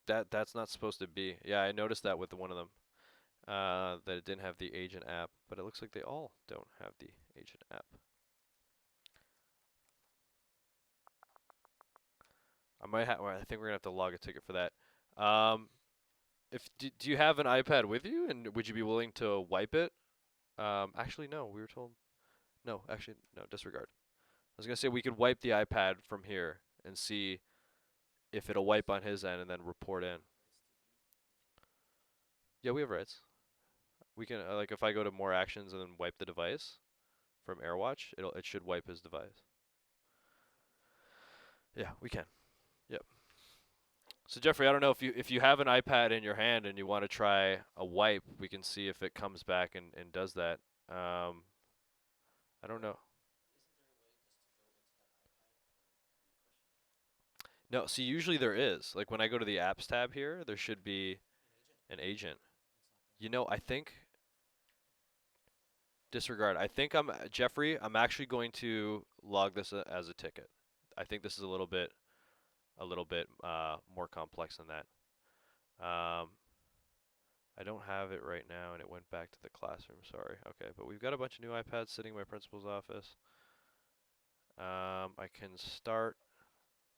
that's not supposed to be. Yeah, I noticed that with one of them. That it didn't have the agent app, but it looks like they all don't have the agent app. I think we're gonna have to log a ticket for that. Do you have an iPad with you, and would you be willing to wipe it? Actually, no. We were told no. Actually, no. Disregard. I was gonna say we could wipe the iPad from here and see if it'll wipe on his end and then report in. Yeah, we have rights. We can like if I go to more actions and then wipe the device from AirWatch, it should wipe his device. Yeah, we can. Yep. So Jeffrey, I don't know if you have an iPad in your hand and you want to try a wipe, we can see if it comes back and does that. I don't know. No, see, usually there is. Like when I go to the apps tab here, there should be an agent. You know, I think disregard. I think Jeffrey. I'm actually going to log this as a ticket. I think this is a little bit a little bit more complex than that. I don't have it right now, and it went back to the classroom. Sorry. Okay, but we've got a bunch of new iPads sitting in my principal's office. I can start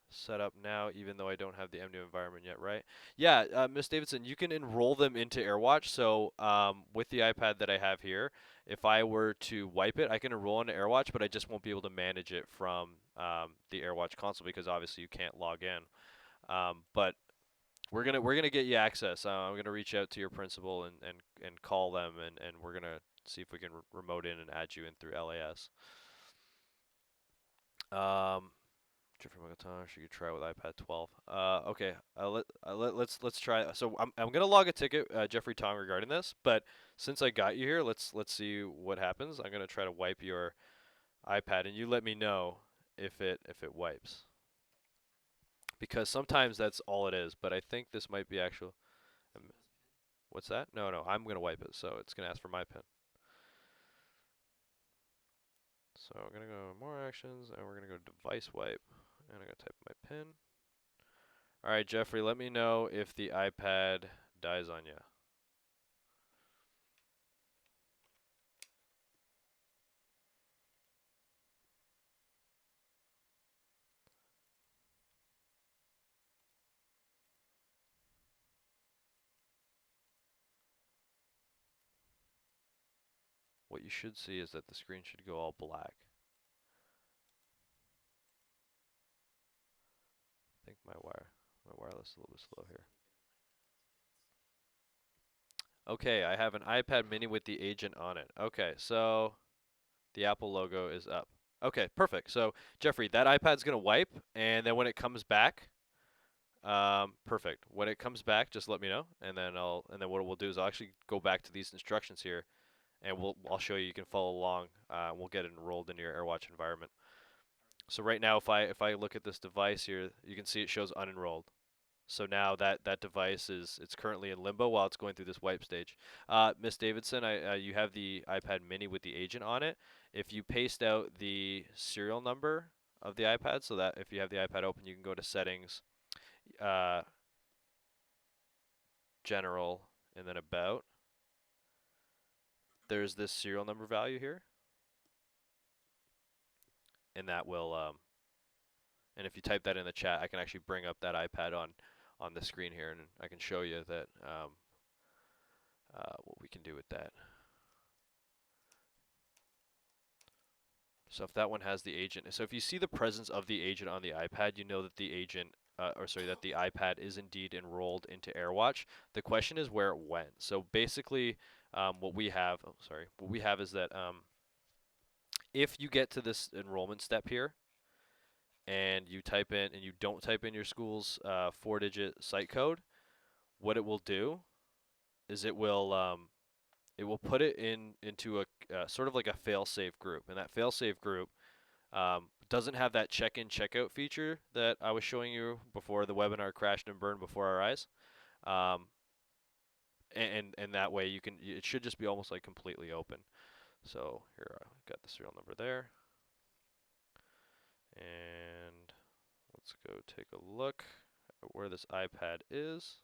set up now, even though I don't have the MNU environment yet, right? Yeah, Miss Davidson, you can enroll them into AirWatch. So with the iPad that I have here, if I were to wipe it, I can enroll into AirWatch, but I just won't be able to manage it from the AirWatch console because obviously you can't log in. But we're gonna get you access. I'm gonna reach out to your principal and call them, and we're gonna see if we can remote in and add you in through LAS. Jeffrey Macintosh, you could try with iPad 12. Okay, let's try. So I'm gonna log a ticket, Jeffrey Tong, regarding this. But since I got you here, let's see what happens. I'm gonna try to wipe your iPad, and you let me know if it wipes, because sometimes that's all it is. But I think this might be actual. Um, what's that? No, I'm gonna wipe it, so it's gonna ask for my PIN. So I'm gonna go more actions, and we're gonna go device wipe, and I'm gonna type my PIN. All right, Jeffrey, let me know if the iPad dies on you. What you should see is that the screen should go all black. I think my wireless is a little bit slow here. Okay, I have an iPad mini with the agent on it. Okay, so the Apple logo is up. Okay, perfect. So Jeffrey, that iPad's gonna wipe, and then when it comes back, perfect. When it comes back, just let me know, and then what we'll do is I'll actually go back to these instructions here, and I'll show you. You can follow along. We'll get it enrolled in your AirWatch environment. So right now, if I look at this device here, you can see it shows unenrolled. So now that device it's currently in limbo while it's going through this wipe stage. Miss Davidson, you have the iPad Mini with the agent on it. If you paste out the serial number of the iPad, so that if you have the iPad open, you can go to Settings, uh, General, and then About. There's this serial number value here, and that will and if you type that in the chat, I can actually bring up that iPad on the screen here, and I can show you that what we can do with that. So if that one has the agent, so if you see the presence of the agent on the iPad, you know that the agent, that the iPad is indeed enrolled into AirWatch. The question is where it went. So basically, what we have is that if you get to this enrollment step here, and you type in and you don't type in your school's 4-digit site code, what it will do is it will put it into a sort of like a fail-safe group, and that fail-safe group doesn't have that check-in checkout feature that I was showing you before the webinar crashed and burned before our eyes. Um, and that way it should just be almost like completely open. So here I've got the serial number there, and let's go take a look at where this iPad is.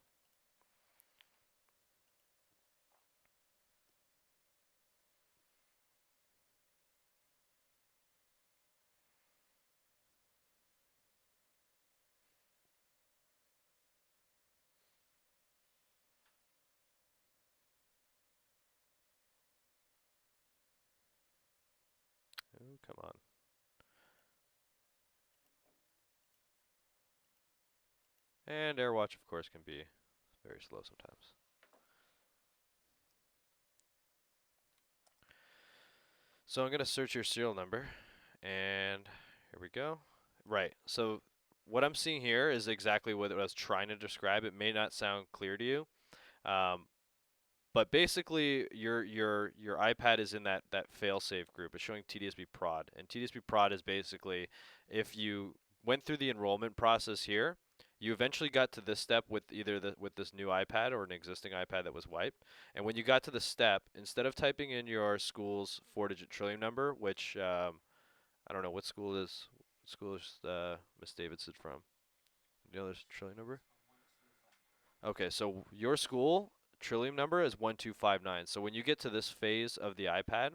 Oh, come on. And AirWatch, of course, can be very slow sometimes. So I'm going to search your serial number, and here we go. Right, so what I'm seeing here is exactly what I was trying to describe. It may not sound clear to you, um, but basically your iPad is in that fail-safe group. It's showing TDSB prod, and TDSB prod is basically if you went through the enrollment process here, you eventually got to this step with either with this new iPad or an existing iPad that was wiped. And when you got to the step, instead of typing in your school's 4-digit trillium number, which I don't know what school is Miss Davidson from. You know there's trillion number? 1259. Okay, so your school trillium number is 1259. So when you get to this phase of the iPad,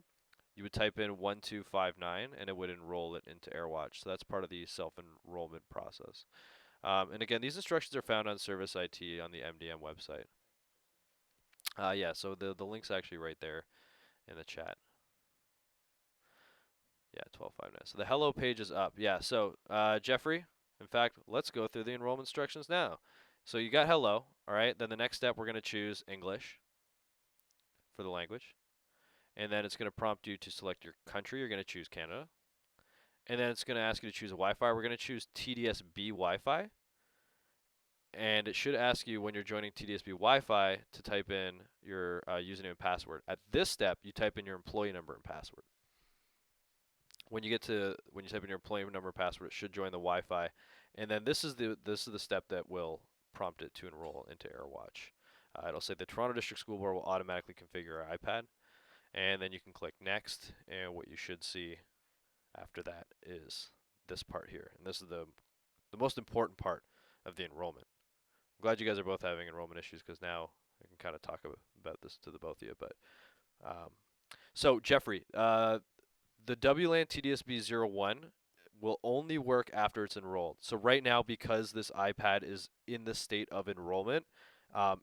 you would type in 1259 and it would enroll it into AirWatch. So that's part of the self-enrollment process. And again, these instructions are found on ServiceIT on the MDM website. Yeah, so the link's actually right there in the chat. Yeah, 1259. So the hello page is up. Yeah, so Jeffrey, in fact, let's go through the enrollment instructions now. So you got hello, all right? Then the next step, we're going to choose English for the language. And then it's going to prompt you to select your country. You're going to choose Canada. And then it's going to ask you to choose a Wi-Fi. We're going to choose TDSB Wi-Fi. And it should ask you when you're joining TDSB Wi-Fi to type in your username and password. At this step, you type in your employee number and password. When you type in your employee number and password, it should join the Wi-Fi. And then this is the step that will prompt it to enroll into AirWatch. It'll say the Toronto District School Board will automatically configure your iPad, and then you can click next. And what you should see after that is this part here, and this is the most important part of the enrollment. I'm glad you guys are both having enrollment issues because now I can kind of talk about this to the both of you. But so Jeffrey, the WLAN TDSB01 will only work after it's enrolled. So right now, because this iPad is in the state of enrollment,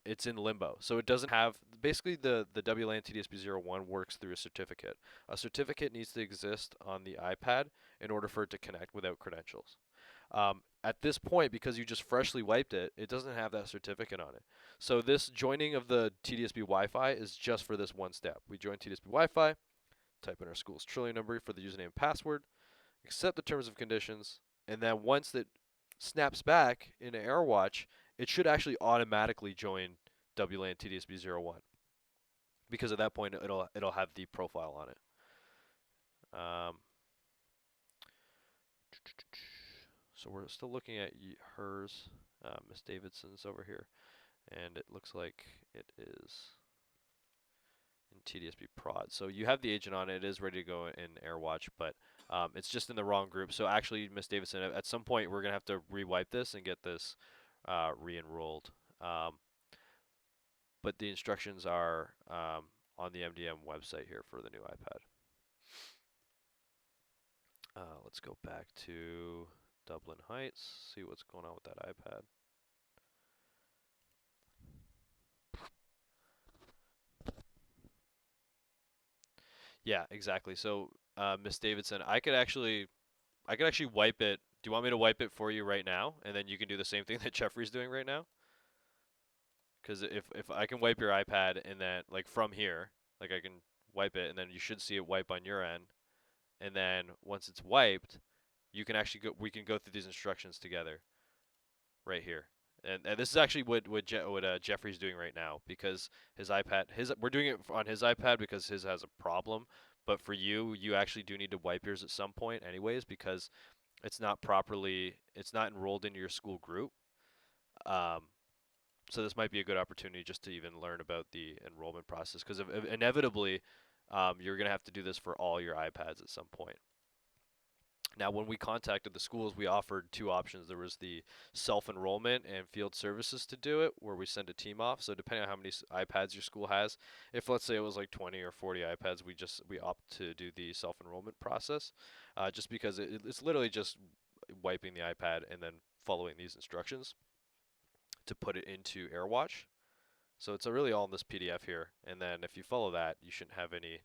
it's in limbo. So it doesn't have, basically the WLAN TDSB01 works through a certificate. A certificate needs to exist on the iPad in order for it to connect without credentials. At this point, because you just freshly wiped it, it doesn't have that certificate on it. So this joining of the TDSB Wi-Fi is just for this one step. We join TDSB Wi-Fi, type in our school's trillion number for the username and password, accept the terms and conditions, and then once it snaps back into AirWatch, it should actually automatically join WLAN TDSB01 because at that point it'll have the profile on it. So we're still looking at hers, Miss Davidson's over here, and it looks like it is in TDSB prod. So you have the agent on it. It is ready to go in AirWatch, but it's just in the wrong group. So actually, Miss Davidson, at some point we're gonna have to re-wipe this and get this re-enrolled. But the instructions are on the MDM website here for the new iPad. Let's go back to Dublin Heights, see what's going on with that iPad. Yeah, exactly. So, Miss Davidson, I could actually wipe it. Do you want me to wipe it for you right now, and then you can do the same thing that Jeffrey's doing right now? Because if I can wipe your iPad and then like from here, like I can wipe it, and then you should see it wipe on your end, and then once it's wiped, you can actually we can go through these instructions together, right here. And this is actually what Jeffrey's doing right now because we're doing it on his iPad because his has a problem. But for you, you actually do need to wipe yours at some point, anyways, because it's not enrolled into your school group. Um, so this might be a good opportunity just to even learn about the enrollment process because inevitably, you're gonna have to do this for all your iPads at some point. Now, when we contacted the schools, we offered two options. There was the self-enrollment and field services to do it, where we send a team off. So depending on how many iPads your school has, if let's say it was like 20 or 40 iPads, we opt to do the self-enrollment process, just because it's literally just wiping the iPad and then following these instructions to put it into AirWatch. So it's really all in this PDF here, and then if you follow that, you shouldn't have any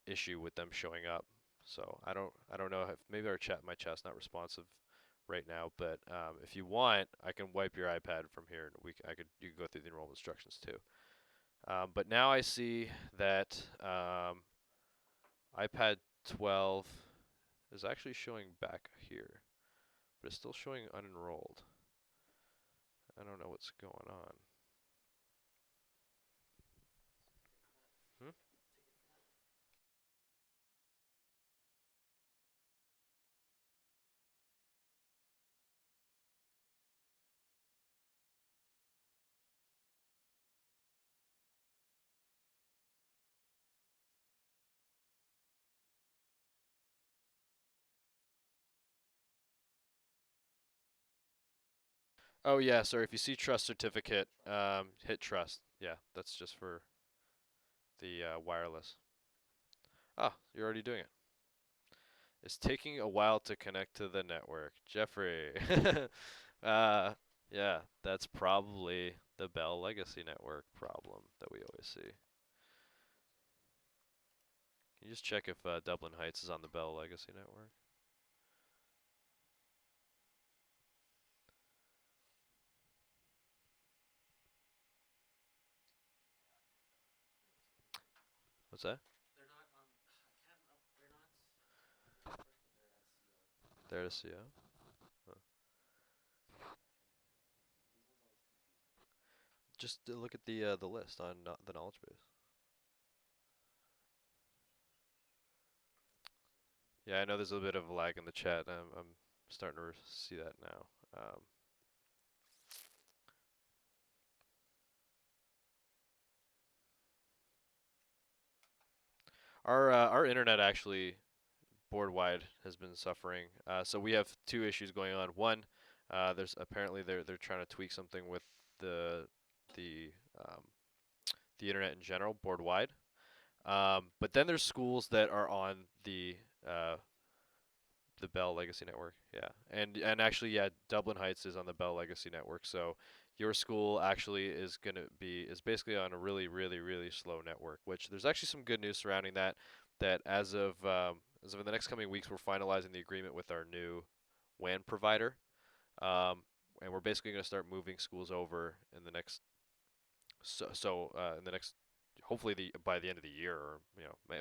issue with them showing up. So I don't know if maybe my chat's not responsive right now, but if you want, I can wipe your iPad from here, and you can go through the enrollment instructions too. But now I see that iPad 12 is actually showing back here, but it's still showing unenrolled. I don't know what's going on. Hmm? Oh yeah, sorry. If you see trust certificate, hit trust. Yeah, that's just for the wireless. Ah, you're already doing it. It's taking a while to connect to the network. Jeffrey. uh, yeah, that's probably the Bell Legacy Network problem that we always see. Can you just check if Dublin Heights is on the Bell Legacy Network? What's that? They're not on. I can't. They're not on the network, but they're at CO. There to see it. Huh. These ones always confuse me. Just look at the list on the knowledge base. Yeah, I know there's a bit of a lag in the chat. I'm starting to see that now. Our internet actually board wide has been suffering. So we have two issues going on. One, there's apparently they're trying to tweak something with the um, the internet in general, board wide. But then there's schools that are on uh, the Bell Legacy Network. Yeah, and actually, yeah, Dublin Heights is on the Bell Legacy Network. So your school actually is basically on a really slow network. Which there's actually some good news surrounding that. That as of the next coming weeks, we're finalizing the agreement with our new WAN provider, and we're basically going to start moving schools over in the next in the next hopefully by the end of the year, or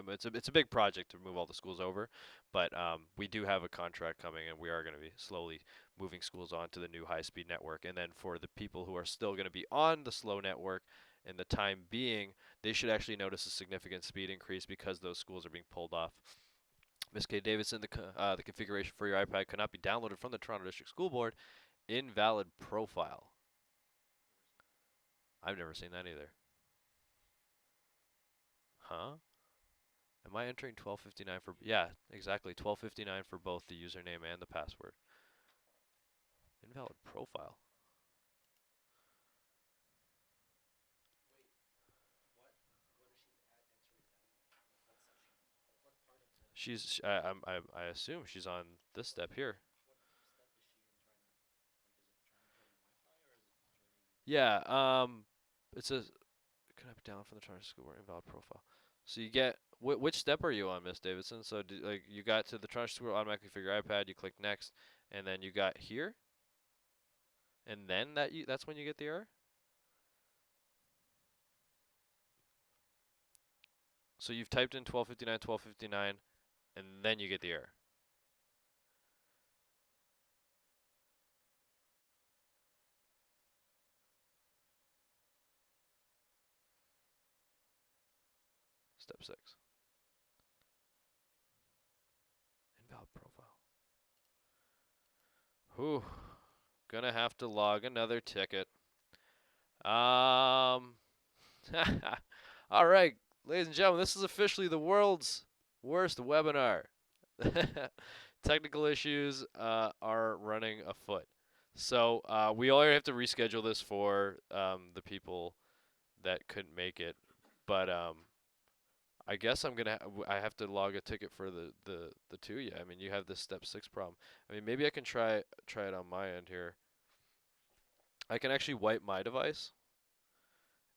it's a big project to move all the schools over, but we do have a contract coming, and we are going to be slowly moving schools onto the new high-speed network. And then for the people who are still going to be on the slow network in the time being, they should actually notice a significant speed increase because those schools are being pulled off. Ms. K. Davidson, the configuration for your iPad cannot be downloaded from the Toronto District School Board. Invalid profile. I've never seen that either. Huh? Am I entering 1259 for? Yeah, exactly. 1259 for both the username and the password. Invalid profile. Wait, what? What is she entering that in? Like what section? What part of the? I assume she's on this step here. What step is she in trying to? Like, is it trying to join Wi-Fi or is it joining? Yeah. It says can I be down from the Toronto School Board invalid profile. So you get which step are you on, Miss Davidson? So like you got to the Toronto School Board automatically for your iPad. You click next, and then you got here, and then that's when you get the error. So you've typed in 1259, 1259, and then you get the error. Step 6. Invalid profile. Whew. Gonna have to log another ticket. Um. All right, ladies and gentlemen, this is officially the world's worst webinar. Technical issues are running afoot. So we already have to reschedule this for the people that couldn't make it. But I guess I have to log a ticket for the two. Yeah, I mean you have this step 6 problem. I mean maybe I can try it on my end here. I can actually wipe my device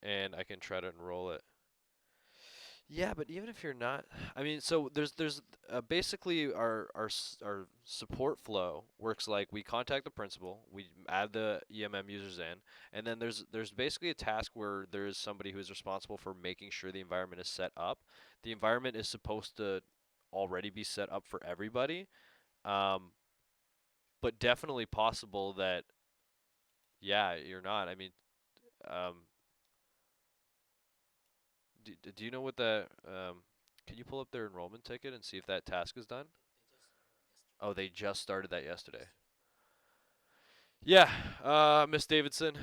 and I can try to enroll it. Yeah, but even if you're not, I mean, so there's basically our support flow works like we contact the principal, we add the EMM users in, and then there's basically a task where there is somebody who is responsible for making sure the environment is set up. The environment is supposed to already be set up for everybody, um, but definitely possible that yeah, you're not. I mean, um, do you know what the can you pull up their enrollment ticket and see if that task is done? They just started it yesterday. Oh, they just started that yesterday. Yesterday. Yeah, Miss Davidson,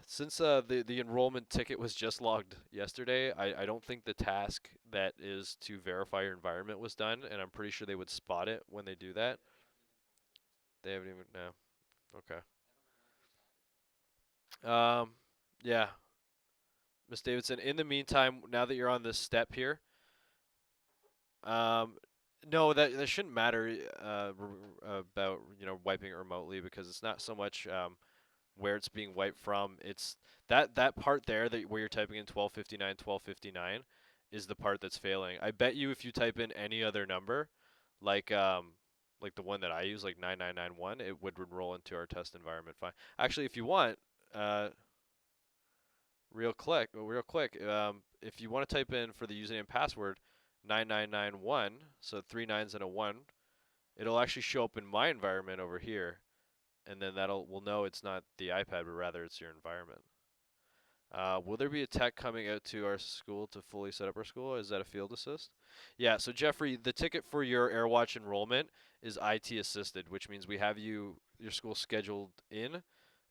since the enrollment ticket was just logged yesterday, I don't think the task that is to verify your environment was done, and I'm pretty sure they would spot it when they do that. They haven't even told me the answer yet. They haven't even no. Okay. I don't know why they thought it. Yeah, Miss Davidson. In the meantime, now that you're on this step here, um, no, that shouldn't matter about wiping it remotely because it's not so much where it's being wiped from. It's that part there that where you're typing in 1259 1259 is the part that's failing. I bet you if you type in any other number, like um like the one that I use, like 9991, it would roll into our test environment fine. Actually, if you want, uh, real quick, if you want to type in for the username and password 9991, so three nines and a one, it'll actually show up in my environment over here, and then we'll know it's not the iPad, but rather it's your environment. Will there be a tech coming out to our school to fully set up our school? Is that a field assist? Yeah, so Jeffrey, the ticket for your AirWatch enrollment is IT assisted, which means we have your school scheduled in,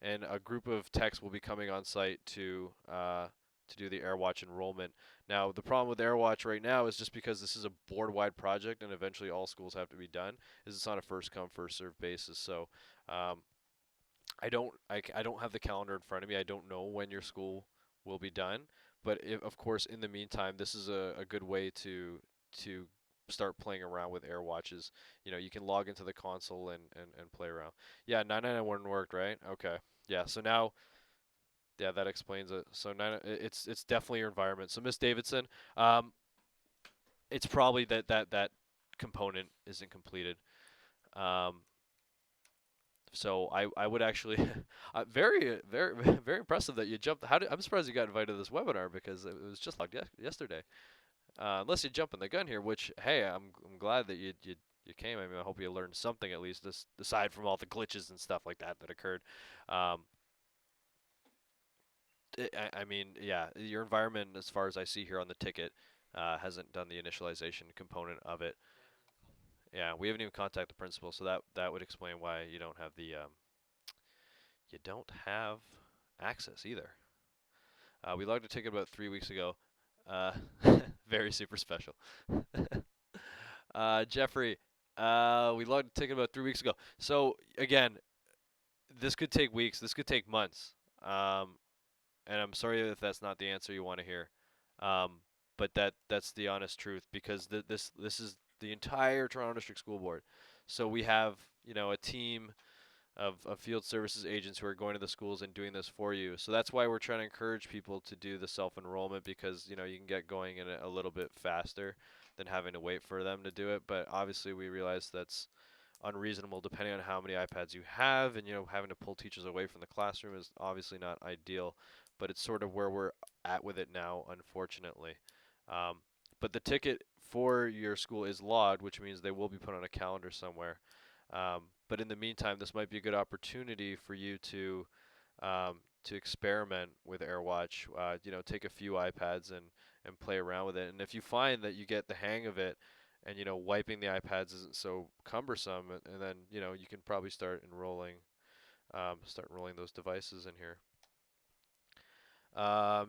and a group of techs will be coming on site to do the AirWatch enrollment. Now, the problem with AirWatch right now is just because this is a board-wide project, and eventually all schools have to be done, is it's on a first come first served basis. So um, I don't have the calendar in front of me. I don't know when your school will be done, but if, of course, in the meantime, this is a good way to start playing around with AirWatches. You can log into the console and play around. Yeah, 991 worked, right? Okay. Yeah, so now yeah, that explains it. So it's definitely your environment. So Miss Davidson, it's probably that component isn't completed. Um, So I would actually, very very impressive that you jumped. I'm surprised you got invited to this webinar because it was just logged yesterday. Unless you're jumping the gun here, which hey, I'm glad that you came. I mean, I hope you learned something at least, aside from all the glitches and stuff like that occurred. Um, I mean, yeah, your environment, as far as I see here on the ticket, hasn't done the initialization component of it. We haven't even called them. Yeah, we haven't even contacted the principal, so that would explain why you don't have access either. We logged a ticket about 3 weeks ago. Uh, very super special. Jeffrey, we logged a ticket about 3 weeks ago. So again, this could take weeks. This could take months. And I'm sorry if that's not the answer you want to hear. Um, but that's the honest truth because this is the entire Toronto District School Board. So we have a team of field services agents who are going to the schools and doing this for you. So that's why we're trying to encourage people to do the self-enrollment because you can get going in a little bit faster than having to wait for them to do it. But obviously we realize that's unreasonable depending on how many iPads you have, and having to pull teachers away from the classroom is obviously not ideal, but it's sort of where we're at with it now, unfortunately. Um, but the ticket for your school is logged, which means they will be put on a calendar somewhere. But in the meantime, this might be a good opportunity for you to experiment with AirWatch. Take a few iPads and play around with it. And if you find that you get the hang of it, and wiping the iPads isn't so cumbersome, and then you can probably start enrolling those devices in here.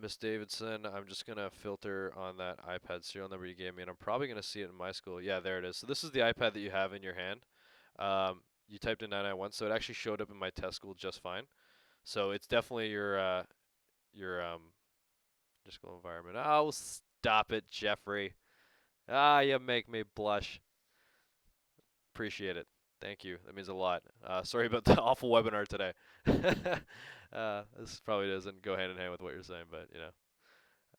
Miss Davidson, I'm just gonna filter on that iPad serial number you gave me, and I'm probably gonna see it in my school. Yeah, there it is. So this is the iPad that you have in your hand. You typed in 991, so it actually showed up in my test school just fine. So it's definitely your school environment. Oh, stop it, Jeffrey. You make me blush. Appreciate it. Thank you. That means a lot. Sorry about the awful webinar today. This probably doesn't go hand in hand with what you're saying, but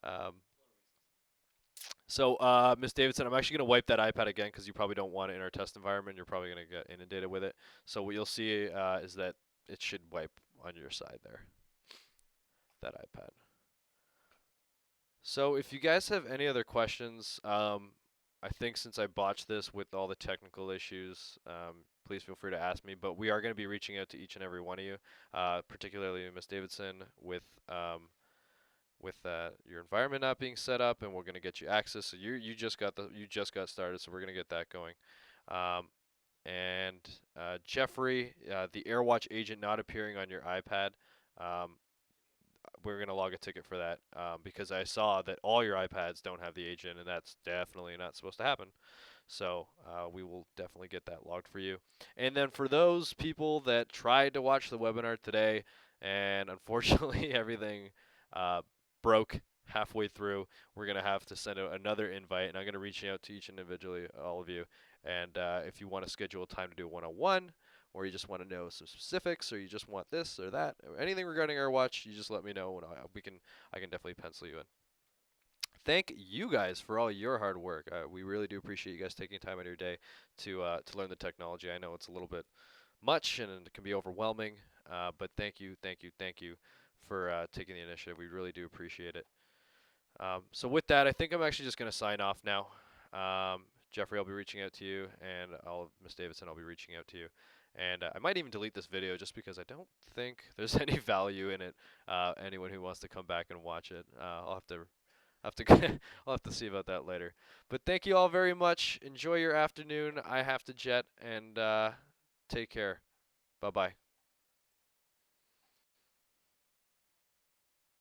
Um, No worries. That's fine. so, Miss Davidson, I'm actually going to wipe that iPad again because you probably don't want it in our test environment. You're probably going to get inundated with it. So what you'll see is that it should wipe on your side there, that iPad. So if you guys have any other questions, I think since I botched this with all the technical issues, please feel free to ask me. But we are going to be reaching out to each and every one of you, particularly Miss Davidson, with your environment not being set up, and we're going to get you access. So you just got started, so we're going to get that going. Um, and Jeffrey, the AirWatch agent not appearing on your iPad. Um, we're going to log a ticket for that because I saw that all your iPads don't have the agent, and that's definitely not supposed to happen. So we will definitely get that logged for you. And then for those people that tried to watch the webinar today and unfortunately everything broke halfway through. We're gonna have to send out another invite, and I'm gonna reach out to each individually, all of you. And if you want to schedule a time to do a one-on-one, or you just want to know some specifics, or you just want this or that, or anything regarding AirWatch, you just let me know, and I can definitely pencil you in. Thank you guys for all your hard work. We really do appreciate you guys taking time out of your day to learn the technology. I know it's a little bit much and it can be overwhelming, but thank you, thank you, thank you for taking the initiative. We really do appreciate it. So with that, I think I'm actually just going to sign off now. Jeffrey, I'll be reaching out to you, and Miss Davidson, I'll be reaching out to you. And I might even delete this video just because I don't think there's any value in it. Anyone who wants to come back and watch it, I'll have to see about that later. But thank you all very much. Enjoy your afternoon. I have to jet, and take care. Bye bye.